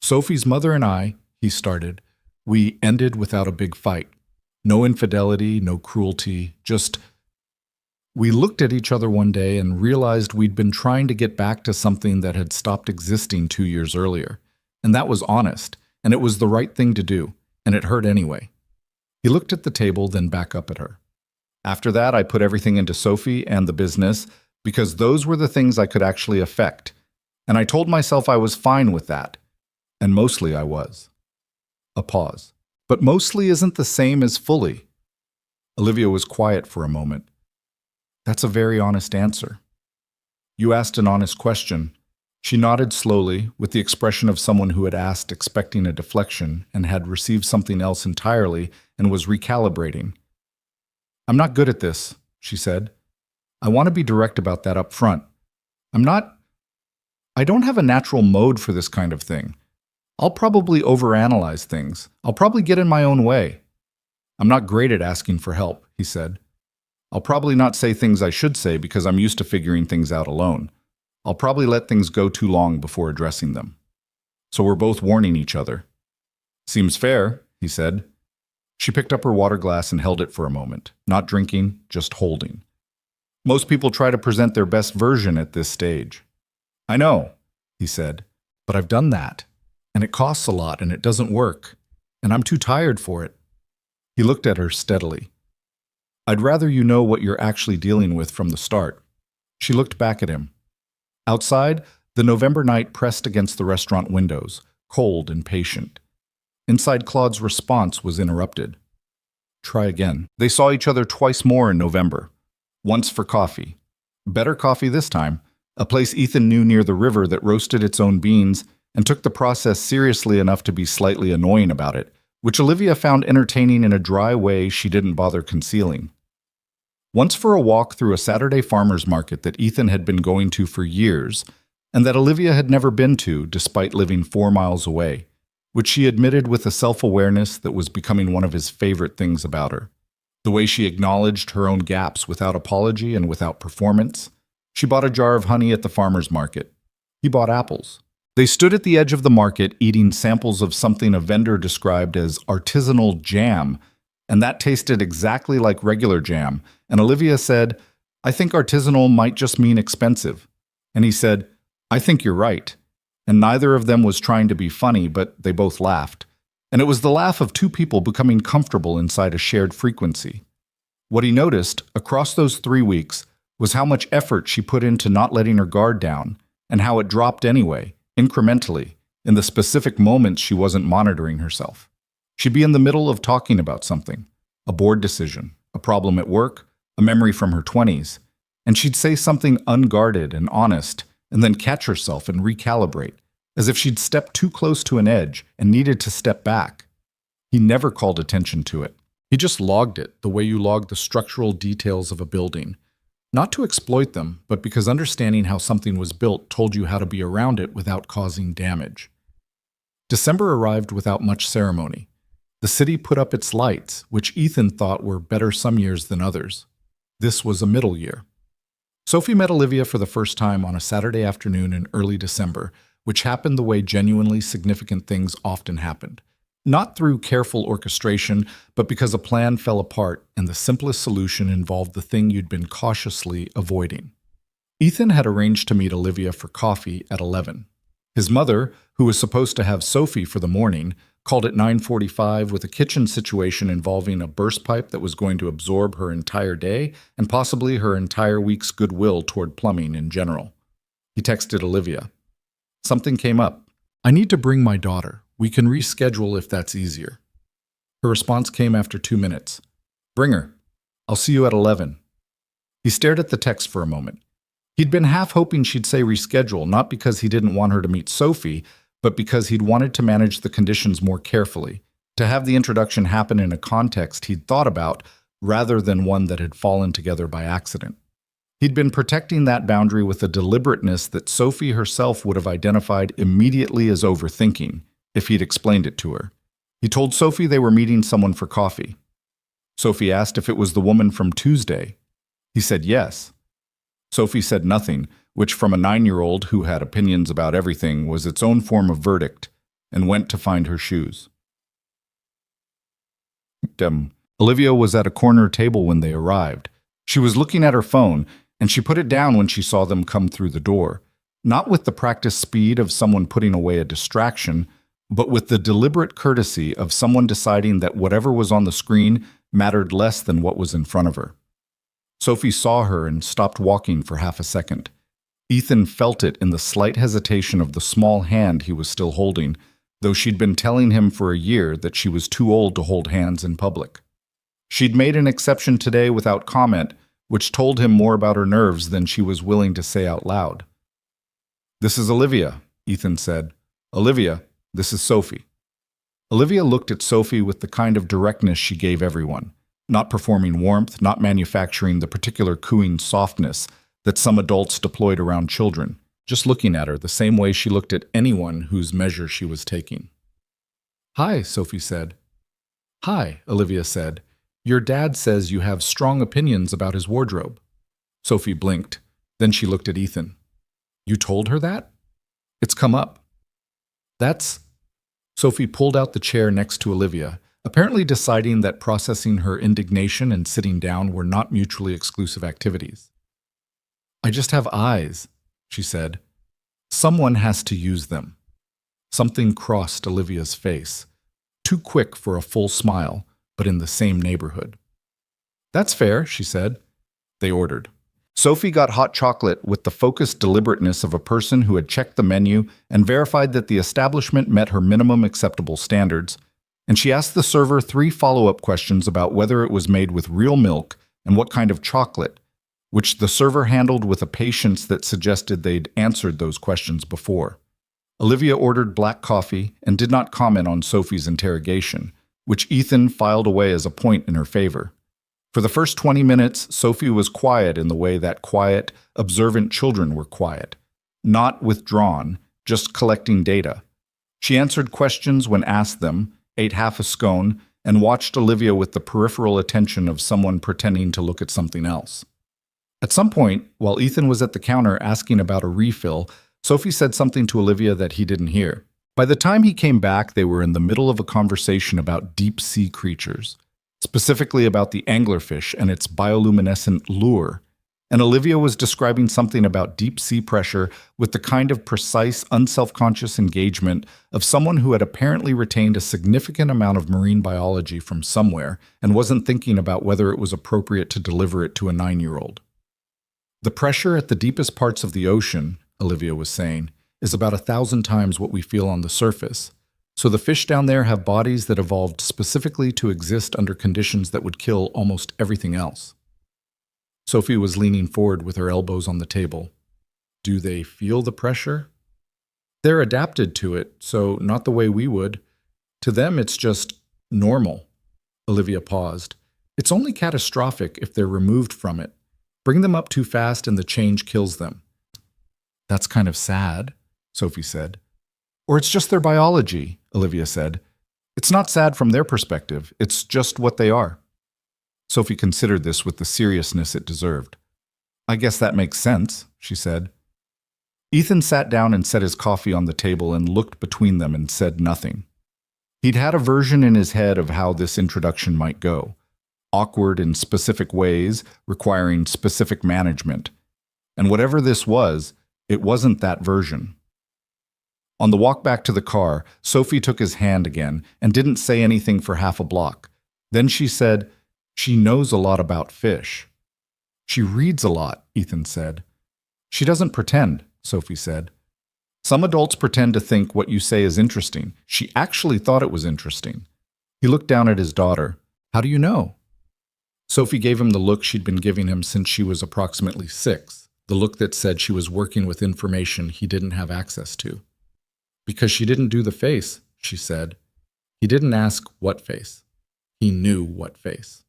"Sophie's mother and I," he started, "we ended without a big fight. No infidelity, no cruelty, just... We looked at each other one day and realized we'd been trying to get back to something that had stopped existing 2 years earlier. And that was honest, and it was the right thing to do, and it hurt anyway." He looked at the table, then back up at her. "After that, I put everything into Sophie and the business because those were the things I could actually affect. And I told myself I was fine with that. And mostly I was." A pause. "But mostly isn't the same as fully." Olivia was quiet for a moment. "That's a very honest answer." "You asked an honest question." She nodded slowly, with the expression of someone who had asked expecting a deflection and had received something else entirely and was recalibrating. "I'm not good at this," she said. "I want to be direct about that up front. I don't have a natural mode for this kind of thing. I'll probably overanalyze things. I'll probably get in my own way. I'm not great at asking for help," he said. "I'll probably not say things I should say because I'm used to figuring things out alone. I'll probably let things go too long before addressing them. So we're both warning each other." "Seems fair," he said. She picked up her water glass and held it for a moment, not drinking, just holding. Most people try to present their best version at this stage. I know, he said, but I've done that, and it costs a lot and it doesn't work, and I'm too tired for it. He looked at her steadily. I'd rather you know what you're actually dealing with from the start. She looked back at him. Outside, the November night pressed against the restaurant windows, cold and patient. Inside, Claude's response was interrupted. Try again. They saw each other twice more in November. Once for coffee. Better coffee this time, a place Ethan knew near the river that roasted its own beans and took the process seriously enough to be slightly annoying about it, which Olivia found entertaining in a dry way she didn't bother concealing. Once for a walk through a Saturday farmer's market that Ethan had been going to for years, and that Olivia had never been to despite living 4 miles away, which she admitted with a self-awareness that was becoming one of his favorite things about her. The way she acknowledged her own gaps without apology and without performance. She bought a jar of honey at the farmer's market. He bought apples. They stood at the edge of the market eating samples of something a vendor described as artisanal jam, and that tasted exactly like regular jam, and Olivia said, I think artisanal might just mean expensive. And he said, I think you're right. And neither of them was trying to be funny, but they both laughed. And it was the laugh of two people becoming comfortable inside a shared frequency. What he noticed, across those 3 weeks, was how much effort she put into not letting her guard down, and how it dropped anyway, incrementally, in the specific moments she wasn't monitoring herself. She'd be in the middle of talking about something, a board decision, a problem at work, a memory from her 20s, and she'd say something unguarded and honest, and then catch herself and recalibrate, as if she'd stepped too close to an edge and needed to step back. He never called attention to it. He just logged it the way you log the structural details of a building. Not to exploit them, but because understanding how something was built told you how to be around it without causing damage. December arrived without much ceremony. The city put up its lights, which Ethan thought were better some years than others. This was a middle year. Sophie met Olivia for the first time on a Saturday afternoon in early December, which happened the way genuinely significant things often happened. Not through careful orchestration, but because a plan fell apart and the simplest solution involved the thing you'd been cautiously avoiding. Ethan had arranged to meet Olivia for coffee at 11. His mother, who was supposed to have Sophie for the morning, called at 9:45 with a kitchen situation involving a burst pipe that was going to absorb her entire day and possibly her entire week's goodwill toward plumbing in general. He texted Olivia. Something came up. I need to bring my daughter. We can reschedule if that's easier. Her response came after 2 minutes. Bring her. I'll see you at 11. He stared at the text for a moment. He'd been half hoping she'd say reschedule, not because he didn't want her to meet Sophie, but because he'd wanted to manage the conditions more carefully, to have the introduction happen in a context he'd thought about rather than one that had fallen together by accident. He'd been protecting that boundary with a deliberateness that Sophie herself would have identified immediately as overthinking, if he'd explained it to her. He told Sophie they were meeting someone for coffee. Sophie asked if it was the woman from Tuesday. He said yes. Sophie said nothing, which from a 9-year-old who had opinions about everything was its own form of verdict, and went to find her shoes. Olivia was at a corner table when they arrived. She was looking at her phone, and she put it down when she saw them come through the door, not with the practiced speed of someone putting away a distraction, but with the deliberate courtesy of someone deciding that whatever was on the screen mattered less than what was in front of her. Sophie saw her and stopped walking for half a second. Ethan felt it in the slight hesitation of the small hand he was still holding, though she'd been telling him for a year that she was too old to hold hands in public. She'd made an exception today without comment, which told him more about her nerves than she was willing to say out loud. This is Olivia, Ethan said. Olivia, this is Sophie. Olivia looked at Sophie with the kind of directness she gave everyone, not performing warmth, not manufacturing the particular cooing softness that some adults deployed around children, just looking at her the same way she looked at anyone whose measure she was taking. Hi, Sophie said. Hi, Olivia said. Your dad says you have strong opinions about his wardrobe. Sophie blinked. Then she looked at Ethan. You told her that? It's come up. That's... Sophie pulled out the chair next to Olivia, apparently deciding that processing her indignation and sitting down were not mutually exclusive activities. I just have eyes, she said. Someone has to use them. Something crossed Olivia's face, too quick for a full smile, but in the same neighborhood. That's fair, she said. They ordered. Sophie got hot chocolate with the focused deliberateness of a person who had checked the menu and verified that the establishment met her minimum acceptable standards, and she asked the server 3 follow-up questions about whether it was made with real milk and what kind of chocolate, which the server handled with a patience that suggested they'd answered those questions before. Olivia ordered black coffee and did not comment on Sophie's interrogation, which Ethan filed away as a point in her favor. For the first 20 minutes, Sophie was quiet in the way that quiet, observant children were quiet. Not withdrawn, just collecting data. She answered questions when asked them, ate half a scone, and watched Olivia with the peripheral attention of someone pretending to look at something else. At some point, while Ethan was at the counter asking about a refill, Sophie said something to Olivia that he didn't hear. By the time he came back, they were in the middle of a conversation about deep-sea creatures, specifically about the anglerfish and its bioluminescent lure, and Olivia was describing something about deep-sea pressure with the kind of precise, unselfconscious engagement of someone who had apparently retained a significant amount of marine biology from somewhere and wasn't thinking about whether it was appropriate to deliver it to a 9-year-old. The pressure at the deepest parts of the ocean, Olivia was saying, is about 1,000 times what we feel on the surface. So the fish down there have bodies that evolved specifically to exist under conditions that would kill almost everything else. Sophie was leaning forward with her elbows on the table. Do they feel the pressure? They're adapted to it, so not the way we would. To them, it's just normal. Olivia paused. It's only catastrophic if they're removed from it. Bring them up too fast and the change kills them. That's kind of sad, Sophie said. Or it's just their biology, Olivia said. It's not sad from their perspective, it's just what they are. Sophie considered this with the seriousness it deserved. I guess that makes sense, she said. Ethan sat down and set his coffee on the table and looked between them and said nothing. He'd had a version in his head of how this introduction might go. Awkward in specific ways, requiring specific management. And whatever this was, it wasn't that version. On the walk back to the car, Sophie took his hand again and didn't say anything for half a block. Then she said, "She knows a lot about fish." "She reads a lot," Ethan said. "She doesn't pretend," Sophie said. "Some adults pretend to think what you say is interesting. She actually thought it was interesting." He looked down at his daughter. "How do you know?" Sophie gave him the look she'd been giving him since she was approximately 6, the look that said she was working with information he didn't have access to. "Because she didn't do the face," she said. He didn't ask what face. He knew what face.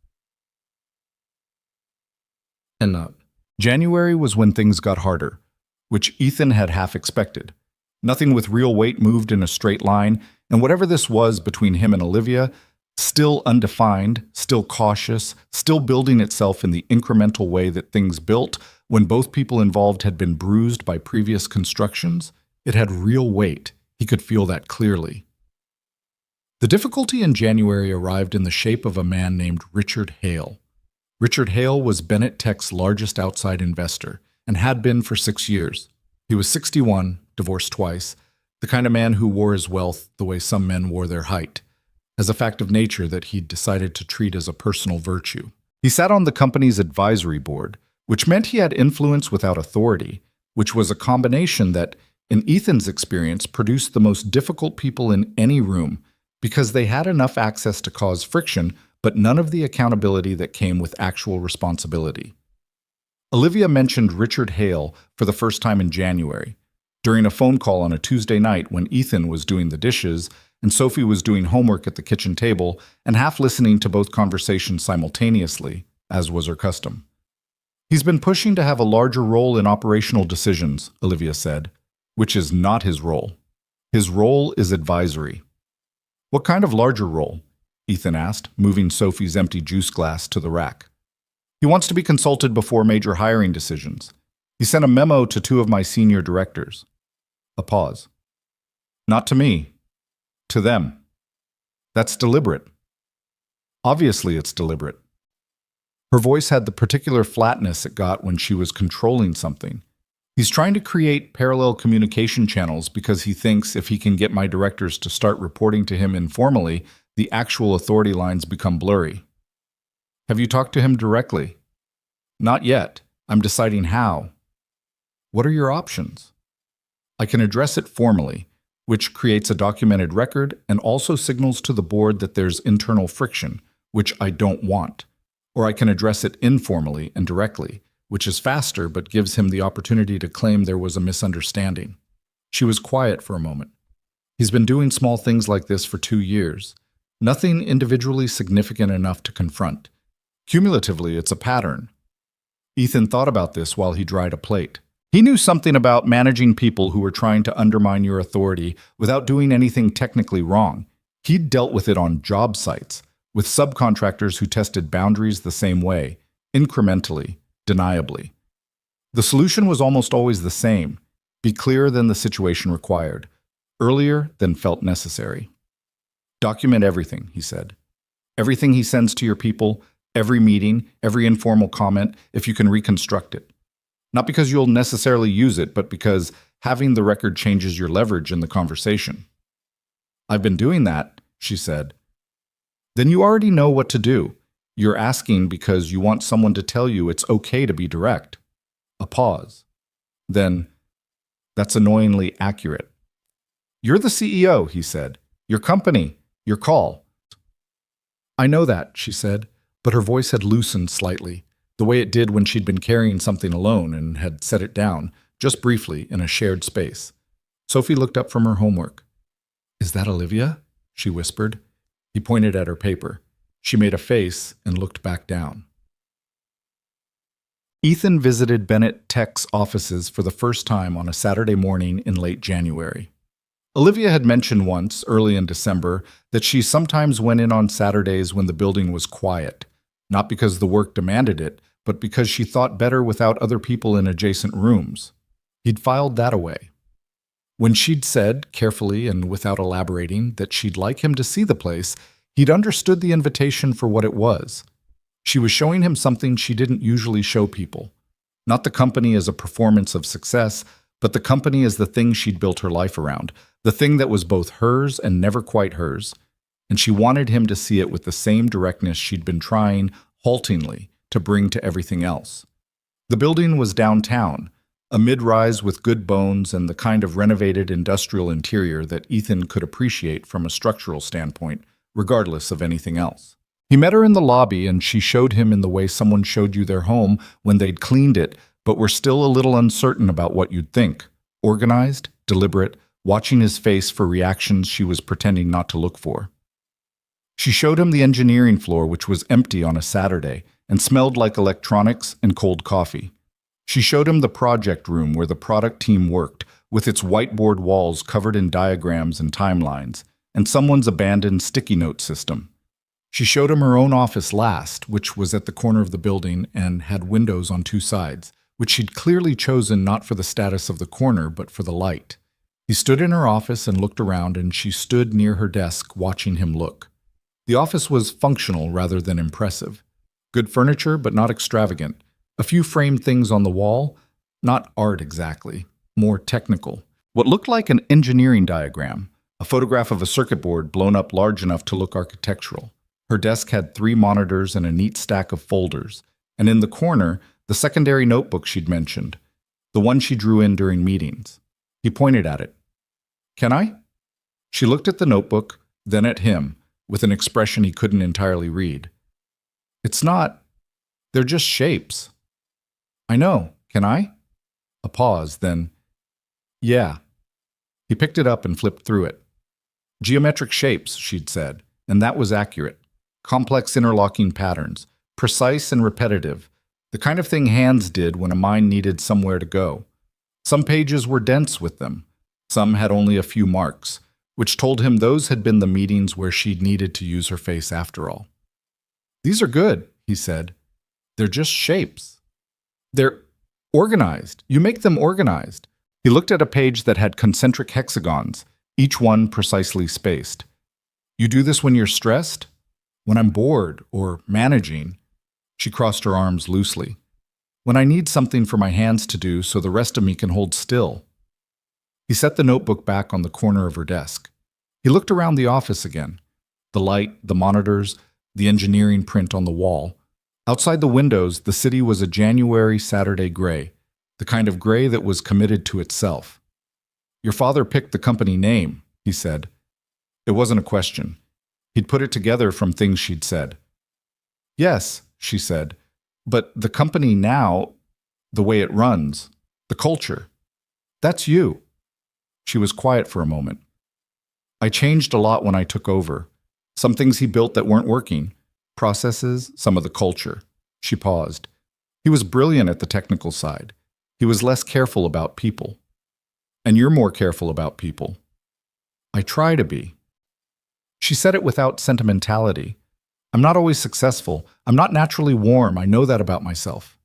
And not. January was when things got harder, which Ethan had half expected. Nothing with real weight moved in a straight line, and whatever this was between him and Olivia, still undefined, still cautious, still building itself in the incremental way that things built when both people involved had been bruised by previous constructions, it had real weight. He could feel that clearly. The difficulty in January arrived in the shape of a man named Richard Hale. Richard Hale was Bennett Tech's largest outside investor and had been for 6 years. He was 61, divorced twice, the kind of man who wore his wealth the way some men wore their height, as a fact of nature that he'd decided to treat as a personal virtue. He sat on the company's advisory board, which meant he had influence without authority, which was a combination that, in Ethan's experience, produced the most difficult people in any room because they had enough access to cause friction, but none of the accountability that came with actual responsibility. Olivia mentioned Richard Hale for the first time in January, during a phone call on a Tuesday night when Ethan was doing the dishes and Sophie was doing homework at the kitchen table and half listening to both conversations simultaneously, as was her custom. "He's been pushing to have a larger role in operational decisions," Olivia said, "which is not his role. His role is advisory." "What kind of larger role?" Ethan asked, moving Sophie's empty juice glass to the rack. "He wants to be consulted before major hiring decisions. He sent a memo to 2 of my senior directors." A pause. "Not to me. To them. That's deliberate." "Obviously it's deliberate." Her voice had the particular flatness it got when she was controlling something. He's trying to create parallel communication channels because he thinks if he can get my directors to start reporting to him informally, the actual authority lines become blurry. Have you talked to him directly? Not yet. I'm deciding how. What are your options? I can address it formally, which creates a documented record and also signals to the board that there's internal friction, which I don't want. Or I can address it informally and directly, which is faster but gives him the opportunity to claim there was a misunderstanding. She was quiet for a moment. He's been doing small things like this for 2 years. Nothing individually significant enough to confront. Cumulatively, it's a pattern. Ethan thought about this while he dried a plate. He knew something about managing people who were trying to undermine your authority without doing anything technically wrong. He'd dealt with it on job sites, with subcontractors who tested boundaries the same way, incrementally, deniably. The solution was almost always the same: be clearer than the situation required, earlier than felt necessary. Document everything, he said. Everything he sends to your people, every meeting, every informal comment, if you can reconstruct it. Not because you'll necessarily use it, but because having the record changes your leverage in the conversation. I've been doing that, she said. Then you already know what to do. You're asking because you want someone to tell you it's okay to be direct. A pause. Then, that's annoyingly accurate. You're the CEO, he said. Your company, your call. I know that, she said, but her voice had loosened slightly, the way it did when she'd been carrying something alone and had set it down, just briefly, in a shared space. Sophie looked up from her homework. Is that Olivia? She whispered. He pointed at her paper. She made a face and looked back down. Ethan visited Bennett Tech's offices for the first time on a Saturday morning in late January. Olivia had mentioned once, early in December, that she sometimes went in on Saturdays when the building was quiet, not because the work demanded it, but because she thought better without other people in adjacent rooms. He'd filed that away. When she'd said, carefully and without elaborating, that she'd like him to see the place, he'd understood the invitation for what it was. She was showing him something she didn't usually show people. Not the company as a performance of success, but the company as the thing she'd built her life around, the thing that was both hers and never quite hers. And she wanted him to see it with the same directness she'd been trying, haltingly, to bring to everything else. The building was downtown, a mid-rise with good bones and the kind of renovated industrial interior that Ethan could appreciate from a structural standpoint, regardless of anything else. He met her in the lobby and she showed him in the way someone showed you their home when they'd cleaned it, but were still a little uncertain about what you'd think. Organized, deliberate, watching his face for reactions she was pretending not to look for. She showed him the engineering floor, which was empty on a Saturday and smelled like electronics and cold coffee. She showed him the project room where the product team worked, with its whiteboard walls covered in diagrams and timelines, and someone's abandoned sticky note system. She showed him her own office last, which was at the corner of the building and had windows on 2 sides, which she'd clearly chosen not for the status of the corner, but for the light. He stood in her office and looked around, and she stood near her desk watching him look. The office was functional rather than impressive. Good furniture, but not extravagant. A few framed things on the wall, not art exactly, more technical. What looked like an engineering diagram, a photograph of a circuit board blown up large enough to look architectural. Her desk had 3 monitors and a neat stack of folders, and in the corner, the secondary notebook she'd mentioned, the one she drew in during meetings. He pointed at it. Can I? She looked at the notebook, then at him, with an expression he couldn't entirely read. It's not. They're just shapes. I know. Can I? A pause, then, yeah. He picked it up and flipped through it. Geometric shapes, she'd said, and that was accurate. Complex interlocking patterns, precise and repetitive, the kind of thing hands did when a mind needed somewhere to go. Some pages were dense with them. Some had only a few marks, which told him those had been the meetings where she'd needed to use her face after all. These are good, he said. They're just shapes. They're organized. You make them organized. He looked at a page that had concentric hexagons, each one precisely spaced. You do this when you're stressed? When I'm bored or managing? She crossed her arms loosely. When I need something for my hands to do so the rest of me can hold still. He set the notebook back on the corner of her desk. He looked around the office again. The light, the monitors, the engineering print on the wall. Outside the windows, the city was a January Saturday gray, the kind of gray that was committed to itself. Your father picked the company name, he said. It wasn't a question. He'd put it together from things she'd said. Yes, she said, but the company now, the way it runs, the culture, that's you. She was quiet for a moment. I changed a lot when I took over. Some things he built that weren't working. Processes, some of the culture. She paused. He was brilliant at the technical side. He was less careful about people. And you're more careful about people. I try to be. She said it without sentimentality. I'm not always successful. I'm not naturally warm. I know that about myself.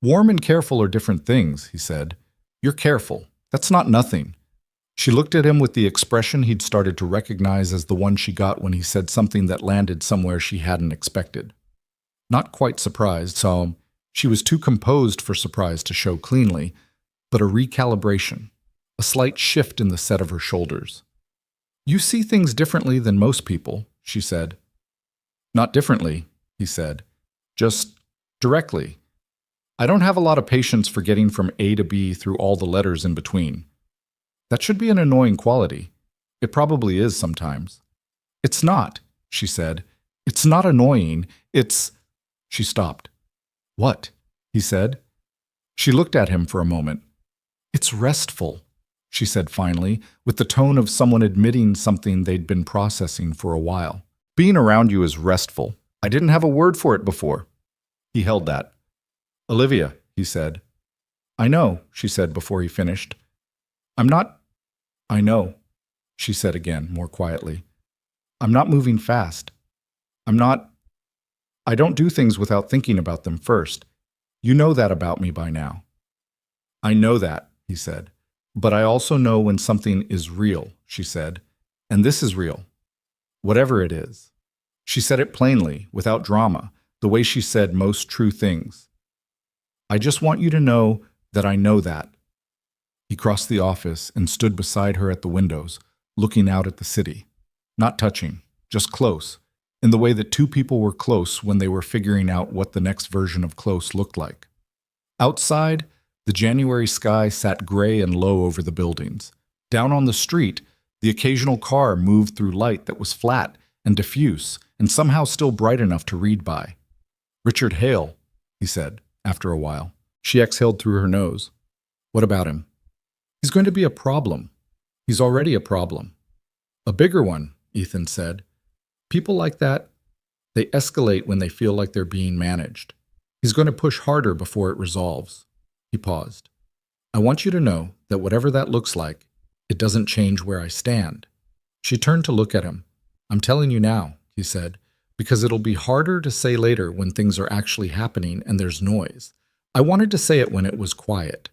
Warm and careful are different things, he said. You're careful. That's not nothing. She looked at him with the expression he'd started to recognize as the one she got when he said something that landed somewhere she hadn't expected. Not quite surprised, so she was too composed for surprise to show cleanly, but a recalibration, a slight shift in the set of her shoulders. You see things differently than most people, she said. Not differently, he said. Just directly. I don't have a lot of patience for getting from A to B through all the letters in between. That should be an annoying quality. It probably is sometimes. It's not, she said. It's not annoying. It's... She stopped. What? He said. She looked at him for a moment. It's restful, she said finally, with the tone of someone admitting something they'd been processing for a while. Being around you is restful. I didn't have a word for it before. He held that. Olivia, he said. I know, she said before he finished. I'm not... I know, she said again, more quietly. I'm not moving fast. I don't do things without thinking about them first. You know that about me by now. I know that, he said. But I also know when something is real, she said. And this is real. Whatever it is. She said it plainly, without drama, the way she said most true things. I just want you to know that I know that. He crossed the office and stood beside her at the windows, looking out at the city. Not touching, just close, in the way that two people were close when they were figuring out what the next version of close looked like. Outside, the January sky sat gray and low over the buildings. Down on the street, the occasional car moved through light that was flat and diffuse and somehow still bright enough to read by. Richard Hale, he said, after a while. She exhaled through her nose. What about him? He's going to be a problem. He's already a problem. A bigger one, Ethan said. People like that, they escalate when they feel like they're being managed. He's going to push harder before it resolves. He paused. I want you to know that whatever that looks like, it doesn't change where I stand. She turned to look at him. I'm telling you now, he said, because it'll be harder to say later when things are actually happening and there's noise. I wanted to say it when it was quiet.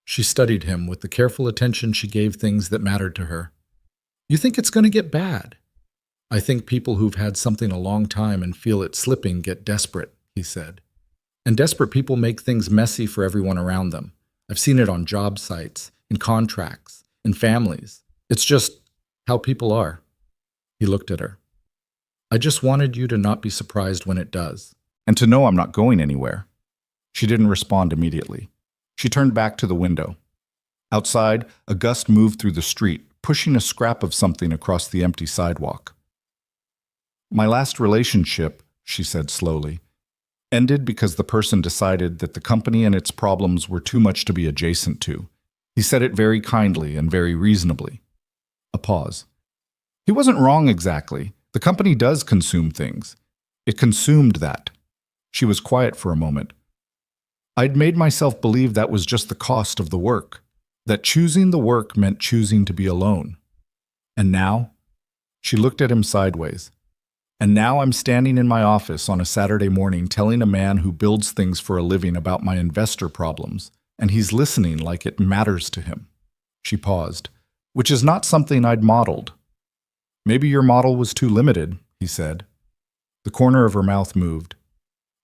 She studied him with the careful attention she gave things that mattered to her. You think it's going to get bad? I think people who've had something a long time and feel it slipping get desperate, he said. And desperate people make things messy for everyone around them. I've seen it on job sites, in contracts, in families. It's just how people are. He looked at her. I just wanted you to not be surprised when it does, and to know I'm not going anywhere. She didn't respond immediately. She turned back to the window. Outside, a gust moved through the street, pushing a scrap of something across the empty sidewalk. My last relationship, she said slowly, ended because the person decided that the company and its problems were too much to be adjacent to. He said it very kindly and very reasonably. A pause. He wasn't wrong exactly. The company does consume things. It consumed that. She was quiet for a moment. I'd made myself believe that was just the cost of the work, that choosing the work meant choosing to be alone. And now? She looked at him sideways. And now I'm standing in my office on a Saturday morning telling a man who builds things for a living about my investor problems, and he's listening like it matters to him. She paused, which is not something I'd modeled. Maybe your model was too limited, he said. The corner of her mouth moved.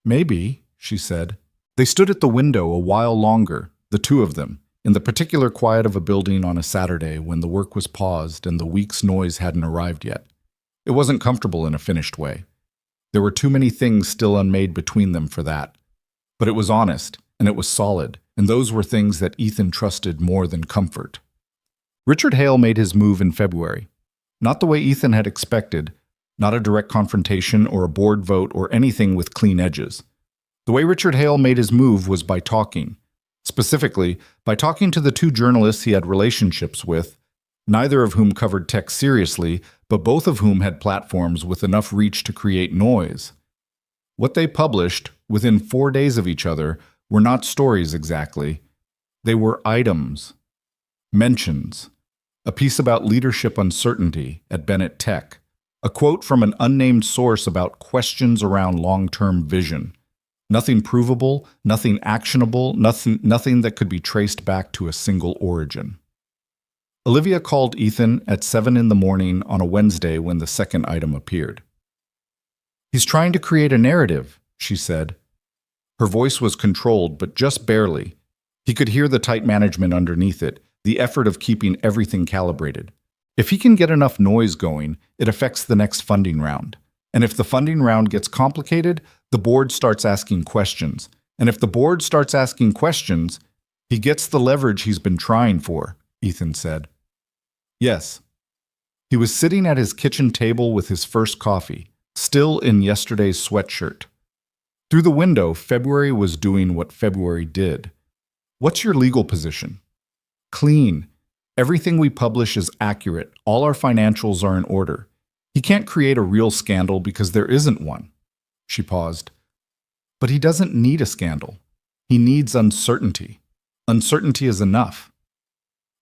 Maybe, she said. They stood at the window a while longer, the two of them, in the particular quiet of a building on a Saturday when the work was paused and the week's noise hadn't arrived yet. It wasn't comfortable in a finished way. There were too many things still unmade between them for that. But it was honest, and it was solid, and those were things that Ethan trusted more than comfort. Richard Hale made his move in February. Not the way Ethan had expected, not a direct confrontation or a board vote or anything with clean edges. The way Richard Hale made his move was by talking. Specifically, by talking to the two journalists he had relationships with, neither of whom covered tech seriously, but both of whom had platforms with enough reach to create noise. What they published, within 4 days of each other, were not stories exactly. They were items, mentions, a piece about leadership uncertainty at Bennett Tech, a quote from an unnamed source about questions around long-term vision. Nothing provable, nothing actionable, nothing that could be traced back to a single origin. Olivia called Ethan at 7 in the morning on a Wednesday when the second item appeared. "He's trying to create a narrative," she said. Her voice was controlled, but just barely. He could hear the tight management underneath it, the effort of keeping everything calibrated. If he can get enough noise going, it affects the next funding round. And if the funding round gets complicated, the board starts asking questions. And if the board starts asking questions, he gets the leverage he's been trying for, Ethan said. Yes. He was sitting at his kitchen table with his first coffee, still in yesterday's sweatshirt. Through the window, February was doing what February did. What's your legal position? Clean. Everything we publish is accurate. All our financials are in order. He can't create a real scandal because there isn't one. She paused. But he doesn't need a scandal. He needs uncertainty. Uncertainty is enough.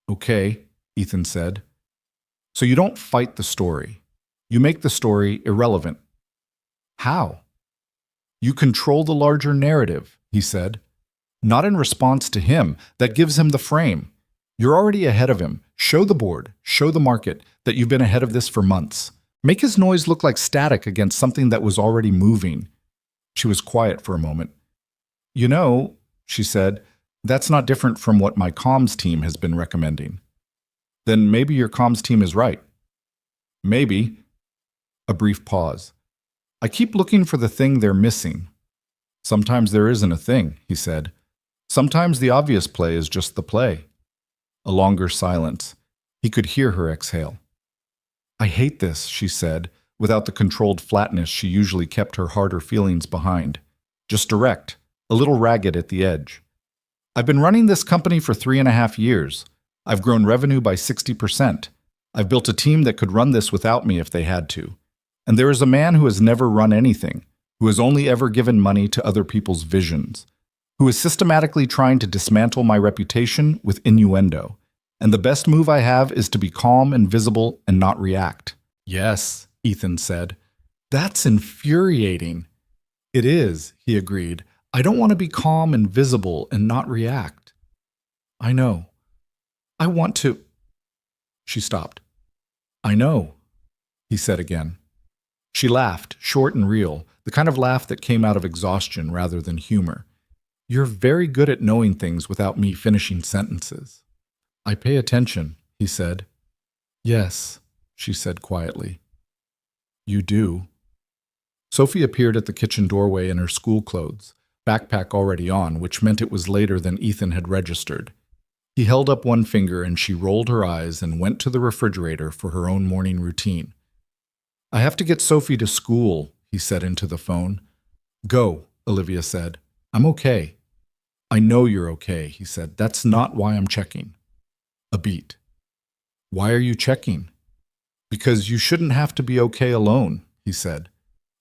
Okay, Ethan said. So you don't fight the story. You make the story irrelevant. How? You control the larger narrative, he said. Not in response to him. That gives him the frame. You're already ahead of him. Show the board, show the market that you've been ahead of this for months. Make his noise look like static against something that was already moving. She was quiet for a moment. You know, she said, that's not different from what my comms team has been recommending. Then maybe your comms team is right. Maybe. A brief pause. I keep looking for the thing they're missing. Sometimes there isn't a thing, he said. Sometimes the obvious play is just the play. A longer silence. He could hear her exhale. I hate this, she said, without the controlled flatness she usually kept her harder feelings behind. Just direct, a little ragged at the edge. I've been running this company for 3.5 years. I've grown revenue by 60%. I've built a team that could run this without me if they had to. And there is a man who has never run anything, who has only ever given money to other people's visions, who is systematically trying to dismantle my reputation with innuendo. And the best move I have is to be calm and visible and not react. Yes, Ethan said. That's infuriating. It is, he agreed. I don't want to be calm and visible and not react. I know. I want to. She stopped. I know, he said again. She laughed, short and real, the kind of laugh that came out of exhaustion rather than humor. You're very good at knowing things without me finishing sentences. I pay attention, he said. Yes, she said quietly. You do. Sophie appeared at the kitchen doorway in her school clothes, backpack already on, which meant it was later than Ethan had registered. He held up one finger and she rolled her eyes and went to the refrigerator for her own morning routine. I have to get Sophie to school, he said into the phone. Go, Olivia said. I'm okay. I know you're okay, he said. That's not why I'm checking. A beat. Why are you checking? Because you shouldn't have to be okay alone, he said.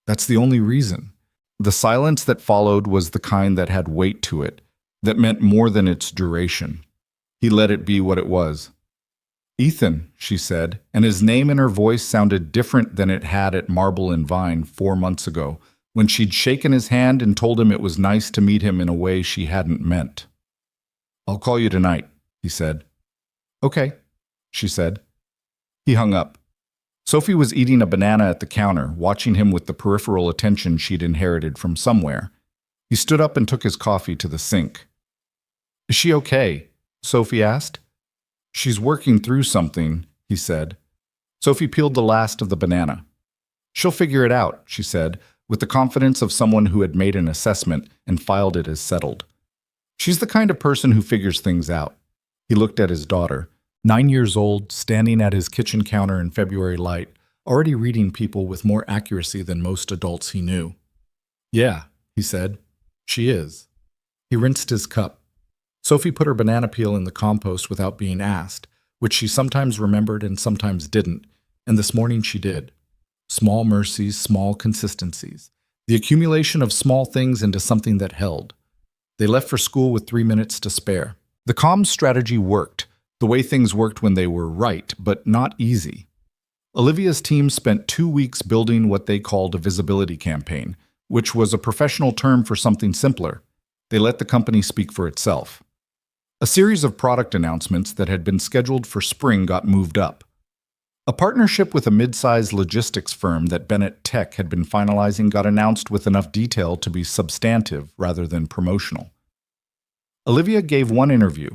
That's the only reason. The silence that followed was the kind that had weight to it, that meant more than its duration. He let it be what it was. Ethan, she said, and his name in her voice sounded different than it had at Marble and Vine 4 months ago, when she'd shaken his hand and told him it was nice to meet him in a way she hadn't meant. I'll call you tonight, he said. Okay, she said. He hung up. Sophie was eating a banana at the counter, watching him with the peripheral attention she'd inherited from somewhere. He stood up and took his coffee to the sink. "Is she okay?" Sophie asked. "She's working through something," he said. Sophie peeled the last of the banana. "She'll figure it out," she said, with the confidence of someone who had made an assessment and filed it as settled. "She's the kind of person who figures things out." He looked at his daughter, 9 years old, standing at his kitchen counter in February light, already reading people with more accuracy than most adults he knew. "Yeah," he said, "she is." He rinsed his cup. Sophie put her banana peel in the compost without being asked, which she sometimes remembered and sometimes didn't, and this morning she did. Small mercies, small consistencies. The accumulation of small things into something that held. They left for school with 3 minutes to spare. The calm strategy worked, the way things worked when they were right, but not easy. Olivia's team spent 2 weeks building what they called a visibility campaign, which was a professional term for something simpler. They let the company speak for itself. A series of product announcements that had been scheduled for spring got moved up. A partnership with a mid-sized logistics firm that Bennett Tech had been finalizing got announced with enough detail to be substantive rather than promotional. Olivia gave one interview,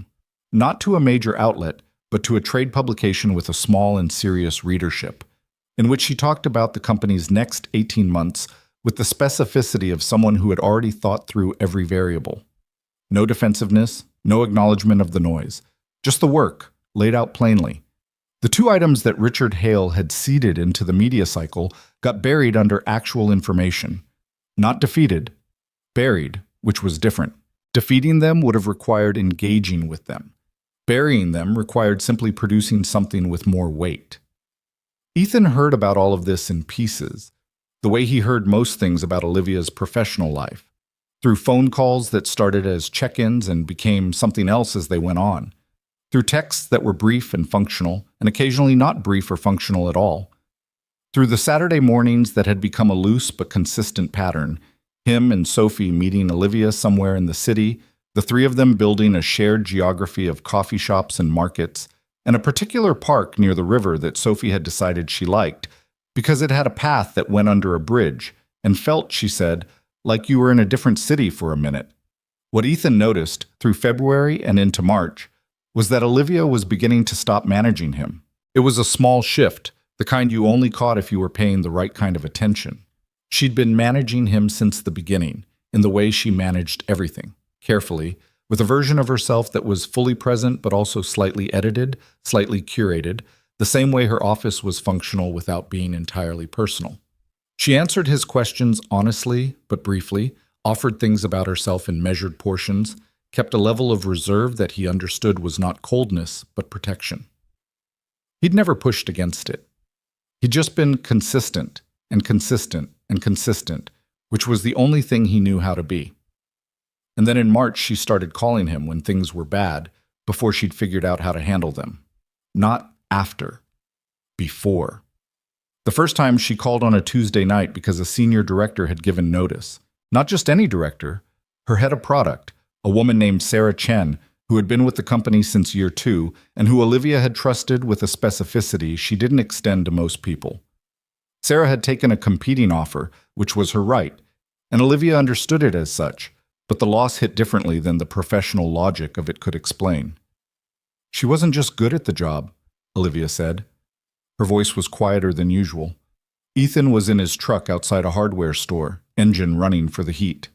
not to a major outlet, but to a trade publication with a small and serious readership, in which she talked about the company's next 18 months with the specificity of someone who had already thought through every variable. No defensiveness, no acknowledgement of the noise, just the work, laid out plainly. The 2 items that Richard Hale had seeded into the media cycle got buried under actual information. Not defeated, buried, which was different. Defeating them would have required engaging with them. Burying them required simply producing something with more weight. Ethan heard about all of this in pieces, the way he heard most things about Olivia's professional life, through phone calls that started as check-ins and became something else as they went on, through texts that were brief and functional, and occasionally not brief or functional at all, through the Saturday mornings that had become a loose but consistent pattern, him and Sophie meeting Olivia somewhere in the city, the 3 of them building a shared geography of coffee shops and markets, and a particular park near the river that Sophie had decided she liked, because it had a path that went under a bridge, and felt, she said, like you were in a different city for a minute. What Ethan noticed, through February and into March, was that Olivia was beginning to stop managing him. It was a small shift, the kind you only caught if you were paying the right kind of attention. She'd been managing him since the beginning, in the way she managed everything, carefully, with a version of herself that was fully present but also slightly edited, slightly curated, the same way her office was functional without being entirely personal. She answered his questions honestly but briefly, offered things about herself in measured portions, kept a level of reserve that he understood was not coldness but protection. He'd never pushed against it. He'd just been consistent and consistent and consistent, which was the only thing he knew how to be. And then in March she started calling him when things were bad, before she'd figured out how to handle them. Not after. Before. The first time she called on a Tuesday night because a senior director had given notice. Not just any director, her head of product, a woman named Sarah Chen, who had been with the company since year 2 and who Olivia had trusted with a specificity she didn't extend to most people. Sarah had taken a competing offer, which was her right, and Olivia understood it as such, but the loss hit differently than the professional logic of it could explain. She wasn't just good at the job, Olivia said. Her voice was quieter than usual. Ethan was in his truck outside a hardware store, engine running for the heat.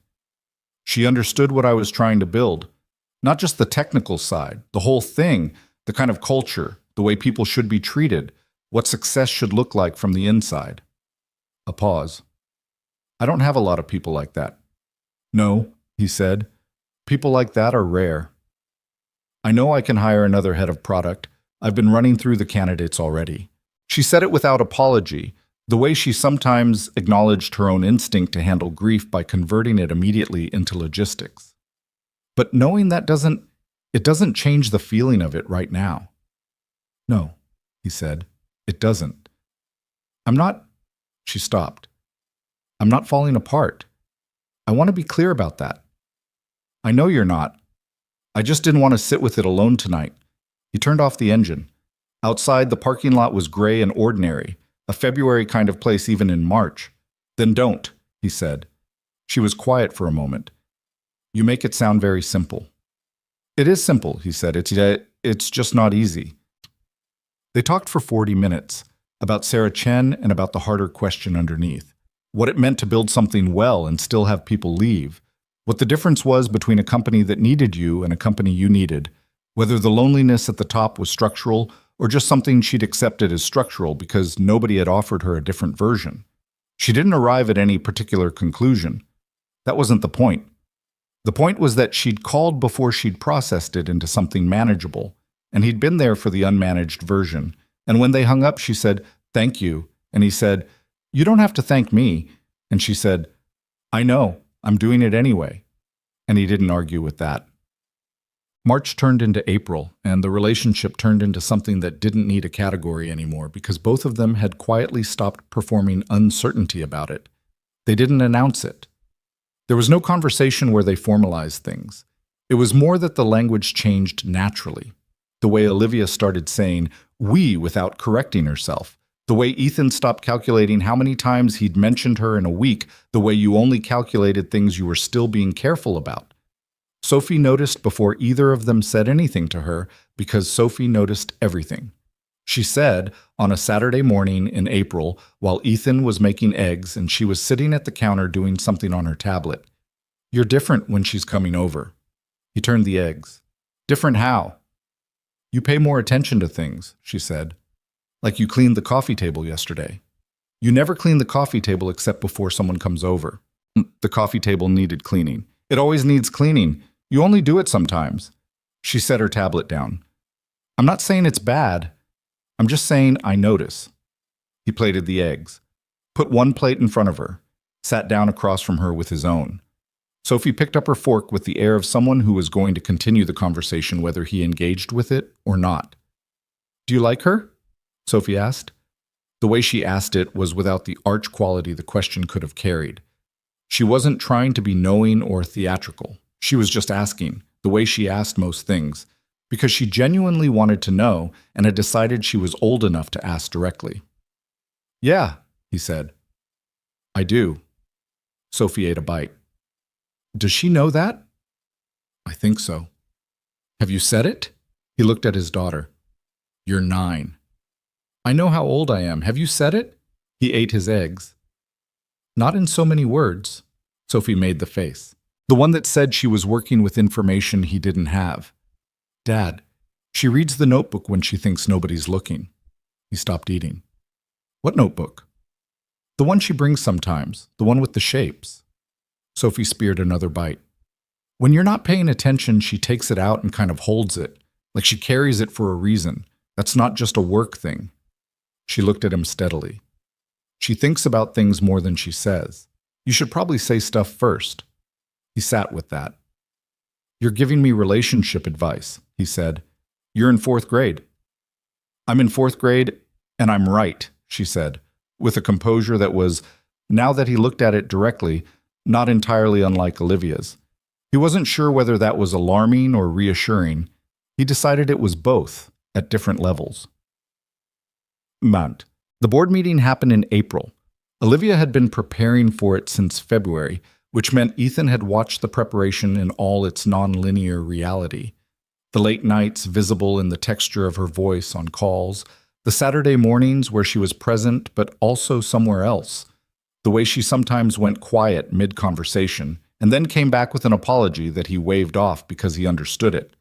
She understood what I was trying to build. Not just the technical side, the whole thing, the kind of culture, the way people should be treated, what success should look like from the inside. A pause. I don't have a lot of people like that. No, he said. People like that are rare. I know I can hire another head of product. I've been running through the candidates already. She said it without apology, the way she sometimes acknowledged her own instinct to handle grief by converting it immediately into logistics. But knowing that doesn't change the feeling of it right now. No, he said, it doesn't. She stopped. I'm not falling apart. I want to be clear about that. I know you're not. I just didn't want to sit with it alone tonight. He turned off the engine. Outside, the parking lot was gray and ordinary, a February kind of place even in March. Then don't, he said. She was quiet for a moment. You make it sound very simple. It is simple, he said. It's just not easy. They talked for 40 minutes about Sarah Chen and about the harder question underneath. What it meant to build something well and still have people leave. What the difference was between a company that needed you and a company you needed. Whether the loneliness at the top was structural or just something she'd accepted as structural because nobody had offered her a different version. She didn't arrive at any particular conclusion. That wasn't the point. The point was that she'd called before she'd processed it into something manageable, and he'd been there for the unmanaged version. And when they hung up, she said, "Thank you." And he said, "You don't have to thank me." And she said, "I know, I'm doing it anyway." And he didn't argue with that. March turned into April, and the relationship turned into something that didn't need a category anymore because both of them had quietly stopped performing uncertainty about it. They didn't announce it. There was no conversation where they formalized things. It was more that the language changed naturally. The way Olivia started saying "we" without correcting herself. The way Ethan stopped calculating how many times he'd mentioned her in a week. The way you only calculated things you were still being careful about. Sophie noticed before either of them said anything to her because Sophie noticed everything. She said, on a Saturday morning in April, while Ethan was making eggs and she was sitting at the counter doing something on her tablet, "You're different when she's coming over." He turned the eggs. "Different how?" "You pay more attention to things," she said. "Like you cleaned the coffee table yesterday." "You never clean the coffee table except before someone comes over." "The coffee table needed cleaning." "It always needs cleaning. You only do it sometimes." She set her tablet down. "I'm not saying it's bad. I'm just saying I notice." He plated the eggs, put one plate in front of her, sat down across from her with his own. Sophie picked up her fork with the air of someone who was going to continue the conversation whether he engaged with it or not. "Do you like her?" Sophie asked. The way she asked it was without the arch quality the question could have carried. She wasn't trying to be knowing or theatrical. She was just asking, the way she asked most things, because she genuinely wanted to know and had decided she was old enough to ask directly. "Yeah," he said. "I do." Sophie ate a bite. "Does she know that?" "I think so." "Have you said it?" He looked at his daughter. "You're 9. "I know how old I am. Have you said it?" He ate his eggs. "Not in so many words." Sophie made the face. The one that said she was working with information he didn't have. "Dad, she reads the notebook when she thinks nobody's looking." He stopped eating. "What notebook?" "The one she brings sometimes, the one with the shapes." Sophie speared another bite. "When you're not paying attention, she takes it out and kind of holds it, like she carries it for a reason. That's not just a work thing." She looked at him steadily. "She thinks about things more than she says. You should probably say stuff first." He sat with that. "You're giving me relationship advice," he said. "You're in 4th grade." "I'm in 4th grade, and I'm right," she said, with a composure that was, now that he looked at it directly, not entirely unlike Olivia's. He wasn't sure whether that was alarming or reassuring. He decided it was both, at different levels. Mount. The board meeting happened in April. Olivia had been preparing for it since February, which meant Ethan had watched the preparation in all its non-linear reality. The late nights visible in the texture of her voice on calls, the Saturday mornings where she was present but also somewhere else, the way she sometimes went quiet mid-conversation and then came back with an apology that he waved off because he understood it.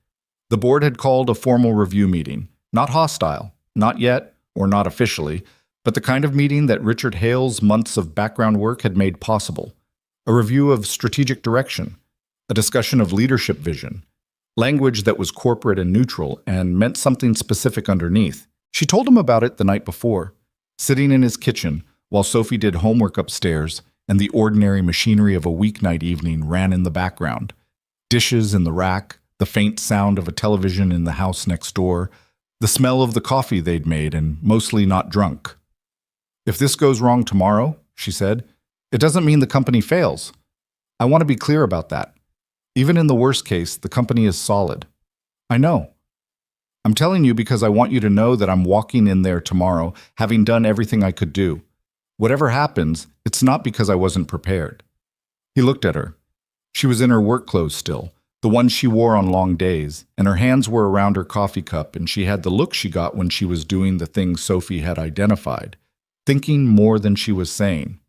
The board had called a formal review meeting, not hostile, not yet, or not officially, but the kind of meeting that Richard Hale's months of background work had made possible. A review of strategic direction, a discussion of leadership vision, language that was corporate and neutral and meant something specific underneath. She told him about it the night before, sitting in his kitchen while Sophie did homework upstairs and the ordinary machinery of a weeknight evening ran in the background. Dishes in the rack, the faint sound of a television in the house next door, the smell of the coffee they'd made and mostly not drunk. "If this goes wrong tomorrow," she said, "it doesn't mean the company fails. I want to be clear about that. Even in the worst case, the company is solid." "I know. I'm telling you because I want you to know that I'm walking in there tomorrow, having done everything I could do. Whatever happens, it's not because I wasn't prepared." He looked at her. She was in her work clothes still, the ones she wore on long days, and her hands were around her coffee cup, and she had the look she got when she was doing the things Sophie had identified, thinking more than she was saying.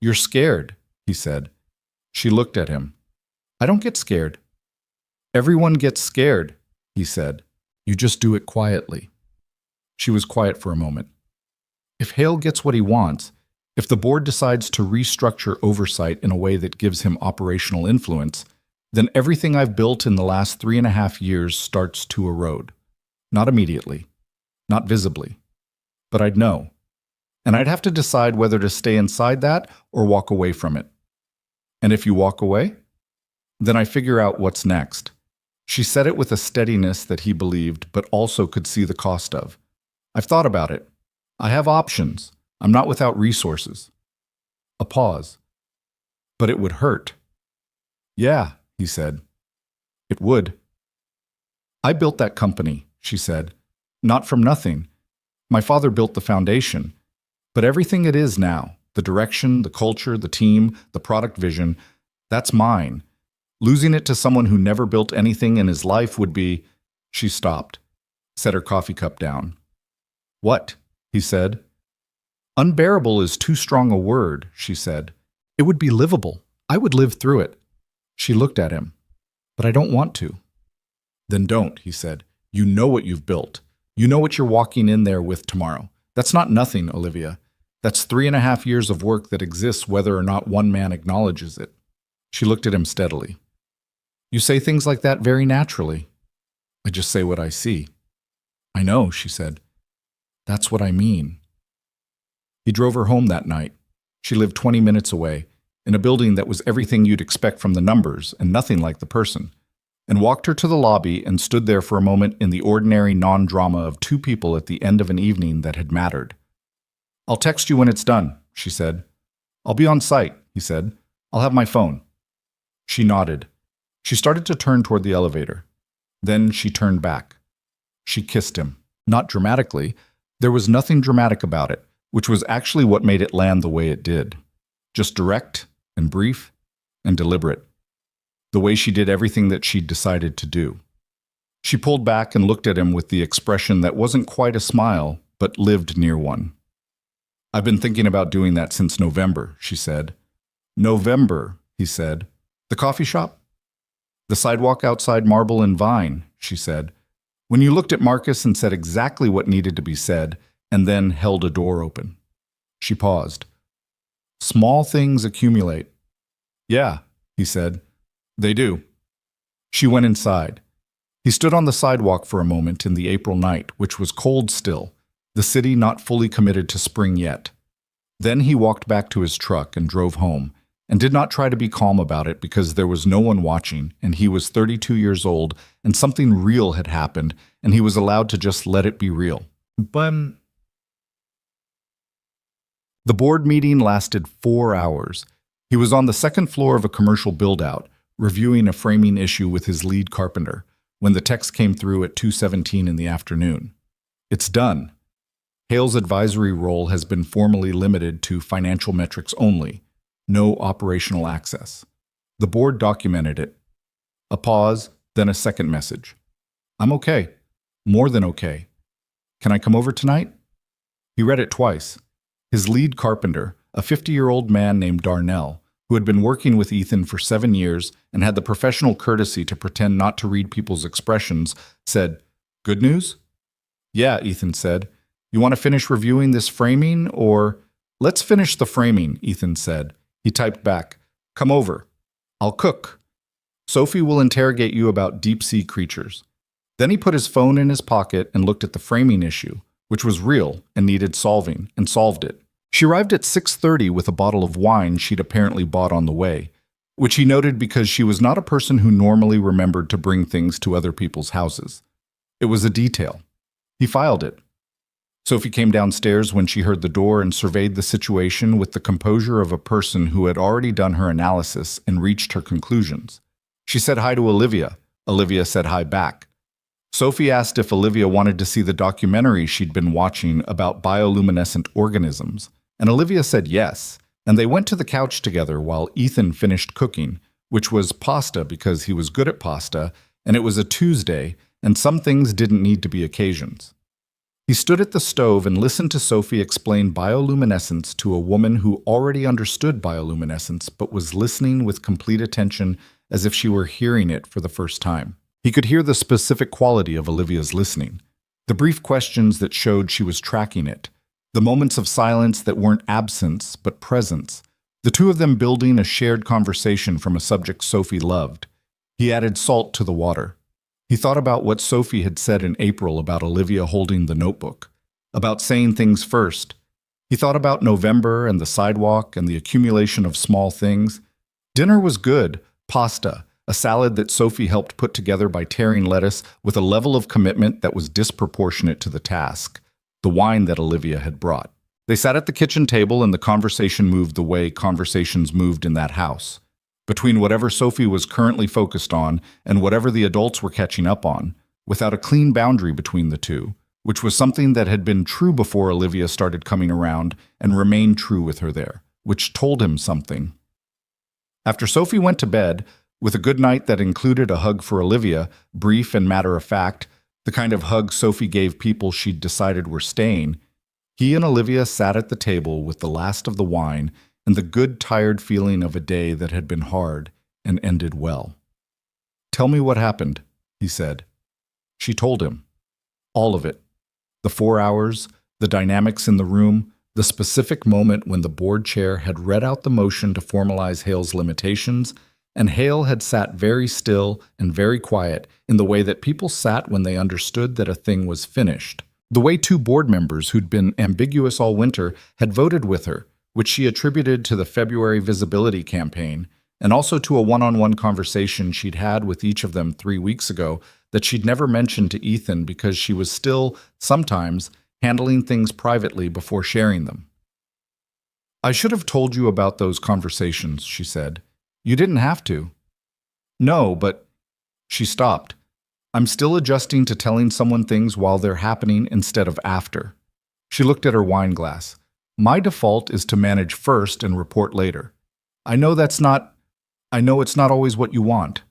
"You're scared," he said. She looked at him. "I don't get scared." "Everyone gets scared," he said. "You just do it quietly." She was quiet for a moment. If Hale gets what he wants, if the board decides to restructure oversight in a way that gives him operational influence, then everything I've built in the last 3.5 years starts to erode. Not immediately, not visibly, but I'd know. And I'd have to decide whether to stay inside that or walk away from it. And if you walk away, then I figure out what's next. She said it with a steadiness that he believed, but also could see the cost of. I've thought about it. I have options. I'm not without resources. A pause. But it would hurt. Yeah, he said. It would. I built that company, she said. Not from nothing. My father built the foundation. But everything it is now, the direction, the culture, the team, the product vision, that's mine. Losing it to someone who never built anything in his life would be... She stopped, set her coffee cup down. What? He said. Unbearable is too strong a word, she said. It would be livable. I would live through it. She looked at him. But I don't want to. Then don't, he said. You know what you've built. You know what you're walking in there with tomorrow. That's not nothing, Olivia. That's 3.5 years of work that exists whether or not one man acknowledges it. She looked at him steadily. You say things like that very naturally. I just say what I see. I know, she said. That's what I mean. He drove her home that night. She lived 20 minutes away, in a building that was everything you'd expect from the numbers and nothing like the person, and walked her to the lobby and stood there for a moment in the ordinary non-drama of two people at the end of an evening that had mattered. I'll text you when it's done, she said. I'll be on site, he said. I'll have my phone. She nodded. She started to turn toward the elevator. Then she turned back. She kissed him, not dramatically. There was nothing dramatic about it, which was actually what made it land the way it did. Just direct and brief and deliberate. The way she did everything that she'd decided to do. She pulled back and looked at him with the expression that wasn't quite a smile, but lived near one. I've been thinking about doing that since November, she said. November, he said. The coffee shop? The sidewalk outside Marble and Vine, she said. When you looked at Marcus and said exactly what needed to be said, and then held a door open. She paused. Small things accumulate. Yeah, he said. They do. She went inside. He stood on the sidewalk for a moment in the April night, which was cold still, the city not fully committed to spring yet. Then he walked back to his truck and drove home, and did not try to be calm about it because there was no one watching, and he was 32 years old, and something real had happened, and he was allowed to just let it be real. But the board meeting lasted 4 hours. He was on the second floor of a commercial build-out, reviewing a framing issue with his lead carpenter, when the text came through at 2:17 in the afternoon. It's done. Hale's advisory role has been formally limited to financial metrics only. No operational access. The board documented it. A pause, then a second message. I'm okay. More than okay. Can I come over tonight? He read it twice. His lead carpenter, a 50-year-old man named Darnell, who had been working with Ethan for 7 years and had the professional courtesy to pretend not to read people's expressions, said, Good news? Yeah, Ethan said. You want to finish reviewing this framing, or... Let's finish the framing, Ethan said. He typed back, Come over. I'll cook. Sophie will interrogate you about deep-sea creatures. Then he put his phone in his pocket and looked at the framing issue, which was real and needed solving, and solved it. She arrived at 6:30 with a bottle of wine she'd apparently bought on the way, which he noted because she was not a person who normally remembered to bring things to other people's houses. It was a detail. He filed it. Sophie came downstairs when she heard the door and surveyed the situation with the composure of a person who had already done her analysis and reached her conclusions. She said hi to Olivia. Olivia said hi back. Sophie asked if Olivia wanted to see the documentary she'd been watching about bioluminescent organisms, and Olivia said yes, and they went to the couch together while Ethan finished cooking, which was pasta because he was good at pasta, and it was a Tuesday, and some things didn't need to be occasions. He stood at the stove and listened to Sophie explain bioluminescence to a woman who already understood bioluminescence but was listening with complete attention as if she were hearing it for the first time. He could hear the specific quality of Olivia's listening, the brief questions that showed she was tracking it, the moments of silence that weren't absence but presence, the two of them building a shared conversation from a subject Sophie loved. He added salt to the water. He thought about what Sophie had said in April about Olivia holding the notebook, about saying things first. He thought about November and the sidewalk and the accumulation of small things. Dinner was good, pasta, a salad that Sophie helped put together by tearing lettuce with a level of commitment that was disproportionate to the task, the wine that Olivia had brought. They sat at the kitchen table and the conversation moved the way conversations moved in that house. Between whatever Sophie was currently focused on and whatever the adults were catching up on, without a clean boundary between the two, which was something that had been true before Olivia started coming around and remained true with her there, which told him something. After Sophie went to bed, with a good night that included a hug for Olivia, brief and matter-of-fact, the kind of hug Sophie gave people she'd decided were staying, he and Olivia sat at the table with the last of the wine and the good, tired feeling of a day that had been hard and ended well. "Tell me what happened," he said. She told him. All of it. The 4 hours, the dynamics in the room, the specific moment when the board chair had read out the motion to formalize Hale's limitations, and Hale had sat very still and very quiet in the way that people sat when they understood that a thing was finished. The way 2 board members who'd been ambiguous all winter had voted with her, which she attributed to the February visibility campaign, and also to a one-on-one conversation she'd had with each of them 3 weeks ago that she'd never mentioned to Ethan because she was still, sometimes, handling things privately before sharing them. "I should have told you about those conversations," she said. "You didn't have to." "No, but—" She stopped. "I'm still adjusting to telling someone things while they're happening instead of after." She looked at her wine glass. "My default is to manage first and report later. I know it's not always what you want."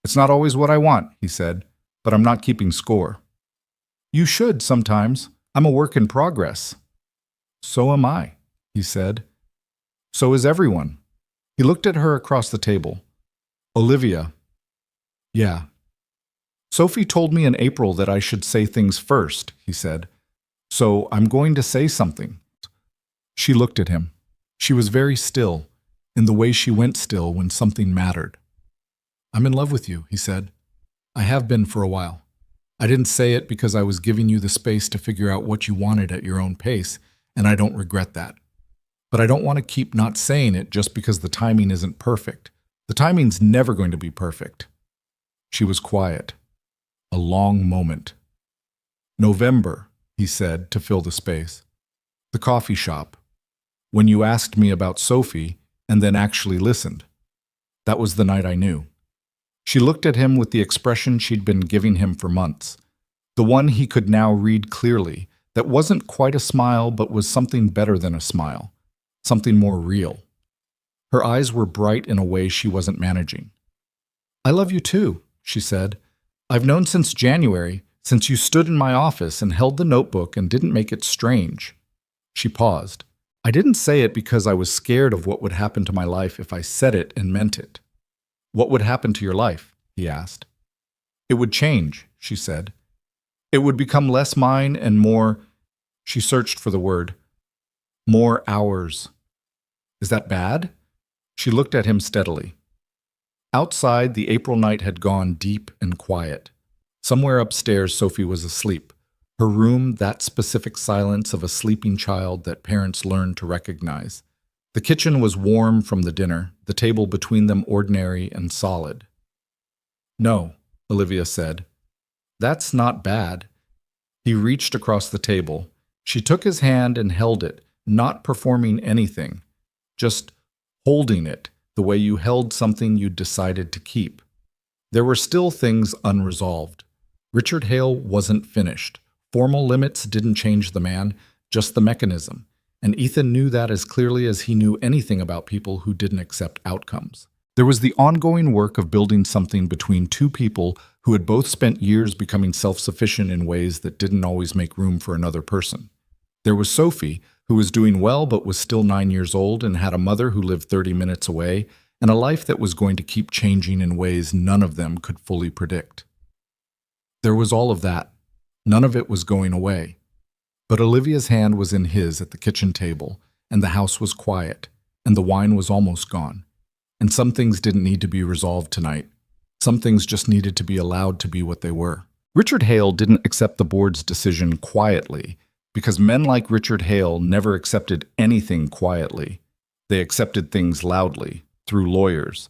"It's not always what I want," he said, "but I'm not keeping score." "You should sometimes. I'm a work in progress." "So am I," he said. "So is everyone." He looked at her across the table. "Olivia." "Yeah." "Sophie told me in April that I should say things first," he said. "So I'm going to say something." She looked at him. She was very still, in the way she went still when something mattered. "I'm in love with you," he said. "I have been for a while. I didn't say it because I was giving you the space to figure out what you wanted at your own pace, and I don't regret that. But I don't want to keep not saying it just because the timing isn't perfect. The timing's never going to be perfect." She was quiet. A long moment. "November," he said to fill the space. "The coffee shop. When you asked me about Sophie and then actually listened. That was the night I knew." She looked at him with the expression she'd been giving him for months, the one he could now read clearly, that wasn't quite a smile but was something better than a smile, something more real. Her eyes were bright in a way she wasn't managing. "I love you too," she said. "I've known since January, since you stood in my office and held the notebook and didn't make it strange." She paused. "I didn't say it because I was scared of what would happen to my life if I said it and meant it." "What would happen to your life?" he asked. "It would change," she said. "It would become less mine and more—" She searched for the word. "More ours." "Is that bad?" She looked at him steadily. Outside, the April night had gone deep and quiet. Somewhere upstairs, Sophie was asleep. Her room, that specific silence of a sleeping child that parents learn to recognize. The kitchen was warm from the dinner, the table between them ordinary and solid. "No," Olivia said. "That's not bad." He reached across the table. She took his hand and held it, not performing anything, just holding it the way you held something you'd decided to keep. There were still things unresolved. Richard Hale wasn't finished. Formal limits didn't change the man, just the mechanism, and Ethan knew that as clearly as he knew anything about people who didn't accept outcomes. There was the ongoing work of building something between two people who had both spent years becoming self-sufficient in ways that didn't always make room for another person. There was Sophie, who was doing well but was still 9 years old and had a mother who lived 30 minutes away, and a life that was going to keep changing in ways none of them could fully predict. There was all of that. None of it was going away. But Olivia's hand was in his at the kitchen table, and the house was quiet, and the wine was almost gone. And some things didn't need to be resolved tonight. Some things just needed to be allowed to be what they were. Richard Hale didn't accept the board's decision quietly, because men like Richard Hale never accepted anything quietly. They accepted things loudly, through lawyers.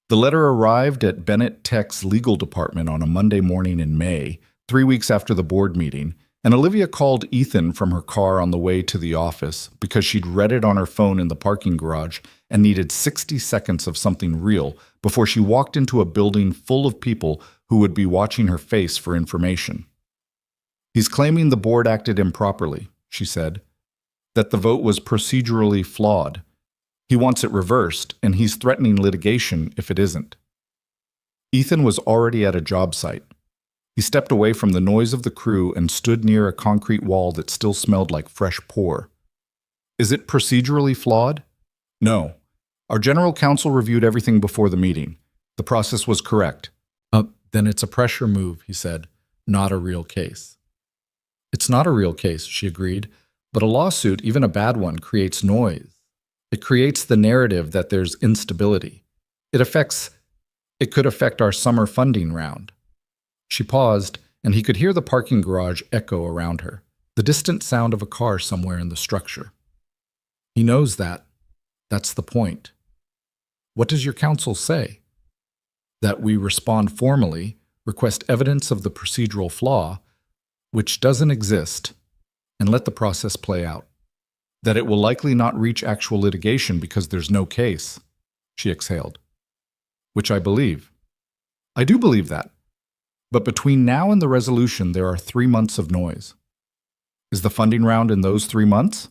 The letter arrived at Bennett Tech's legal department on a Monday morning in May, 3 weeks after the board meeting, and Olivia called Ethan from her car on the way to the office because she'd read it on her phone in the parking garage and needed 60 seconds of something real before she walked into a building full of people who would be watching her face for information. "He's claiming the board acted improperly," she said, "that the vote was procedurally flawed. He wants it reversed, and he's threatening litigation if it isn't." Ethan was already at a job site. He stepped away from the noise of the crew and stood near a concrete wall that still smelled like fresh pour. "Is it procedurally flawed?" "No. Our general counsel reviewed everything before the meeting. The process was correct." Then it's a pressure move," he said, "not a real case." "It's not a real case," she agreed, "but a lawsuit, even a bad one, creates noise. It creates the narrative that there's instability. It could affect our summer funding round." She paused, and he could hear the parking garage echo around her, the distant sound of a car somewhere in the structure. "He knows that. That's the point." "What does your counsel say?" "That we respond formally, request evidence of the procedural flaw, which doesn't exist, and let the process play out. That it will likely not reach actual litigation because there's no case," she exhaled. "Which I believe. I do believe that. But between now and the resolution, there are 3 months of noise." "Is the funding round in those 3 months?"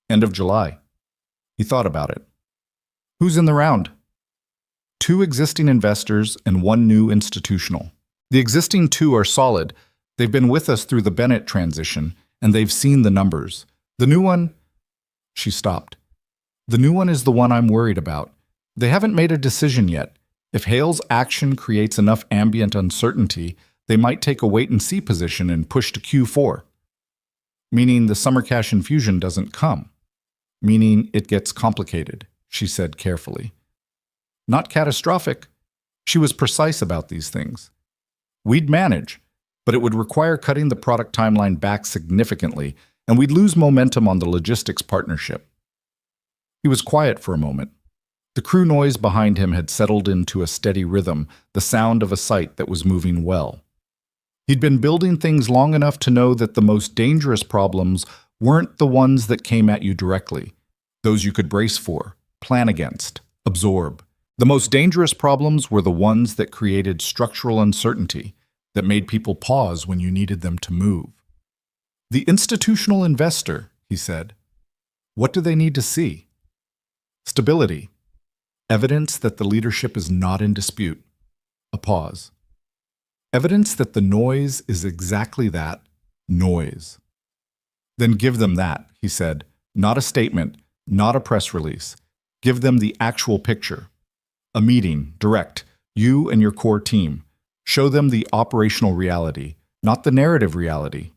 "End of July." He thought about it. "Who's in the round?" 2 existing investors and 1 new institutional. The existing 2 are solid. They've been with us through the Bennett transition, and they've seen the numbers. The new one... She stopped. "The new one is the one I'm worried about. They haven't made a decision yet. If Hale's action creates enough ambient uncertainty, they might take a wait-and-see position and push to Q4. Meaning the summer cash infusion doesn't come. Meaning it gets complicated," she said carefully. "Not catastrophic." She was precise about these things. "We'd manage, but it would require cutting the product timeline back significantly, and we'd lose momentum on the logistics partnership." He was quiet for a moment. The crew noise behind him had settled into a steady rhythm, the sound of a site that was moving well. He'd been building things long enough to know that the most dangerous problems weren't the ones that came at you directly, those you could brace for, plan against, absorb. The most dangerous problems were the ones that created structural uncertainty, that made people pause when you needed them to move. "The institutional investor," he said. "What do they need to see?" "Stability. Evidence that the leadership is not in dispute." A pause. "Evidence that the noise is exactly that, noise." "Then give them that," he said. "Not a statement, not a press release. Give them the actual picture. A meeting, direct, you and your core team. Show them the operational reality, not the narrative reality."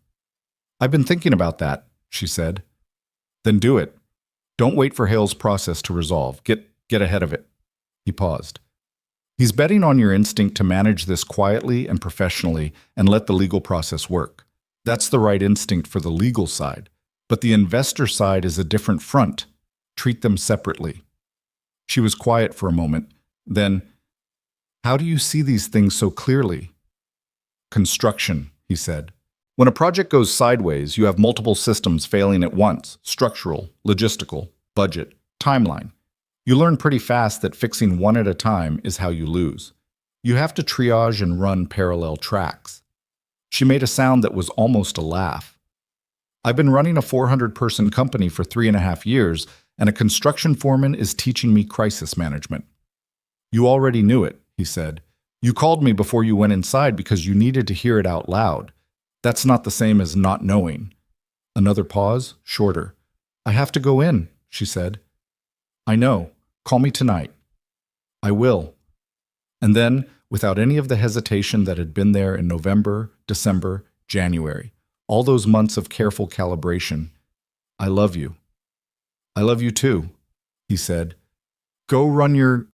"I've been thinking about that," she said. "Then do it. Don't wait for Hale's process to resolve. Get ahead of it." He paused. "He's betting on your instinct to manage this quietly and professionally and let the legal process work. That's the right instinct for the legal side. But the investor side is a different front. Treat them separately." She was quiet for a moment. Then, "How do you see these things so clearly?" "Construction," he said. "When a project goes sideways, you have multiple systems failing at once: structural, logistical, budget, timeline. You learn pretty fast that fixing one at a time is how you lose. You have to triage and run parallel tracks." She made a sound that was almost a laugh. "I've been running a 400-person company for 3.5 years, and a construction foreman is teaching me crisis management." You already knew it, he said. You called me before you went inside because you needed to hear it out loud. That's not the same as not knowing. Another pause, shorter. I have to go in, she said. I know. Call me tonight. I will. And then, without any of the hesitation that had been there in November, December, January, all those months of careful calibration, I love you. I love you too, he said. Go run your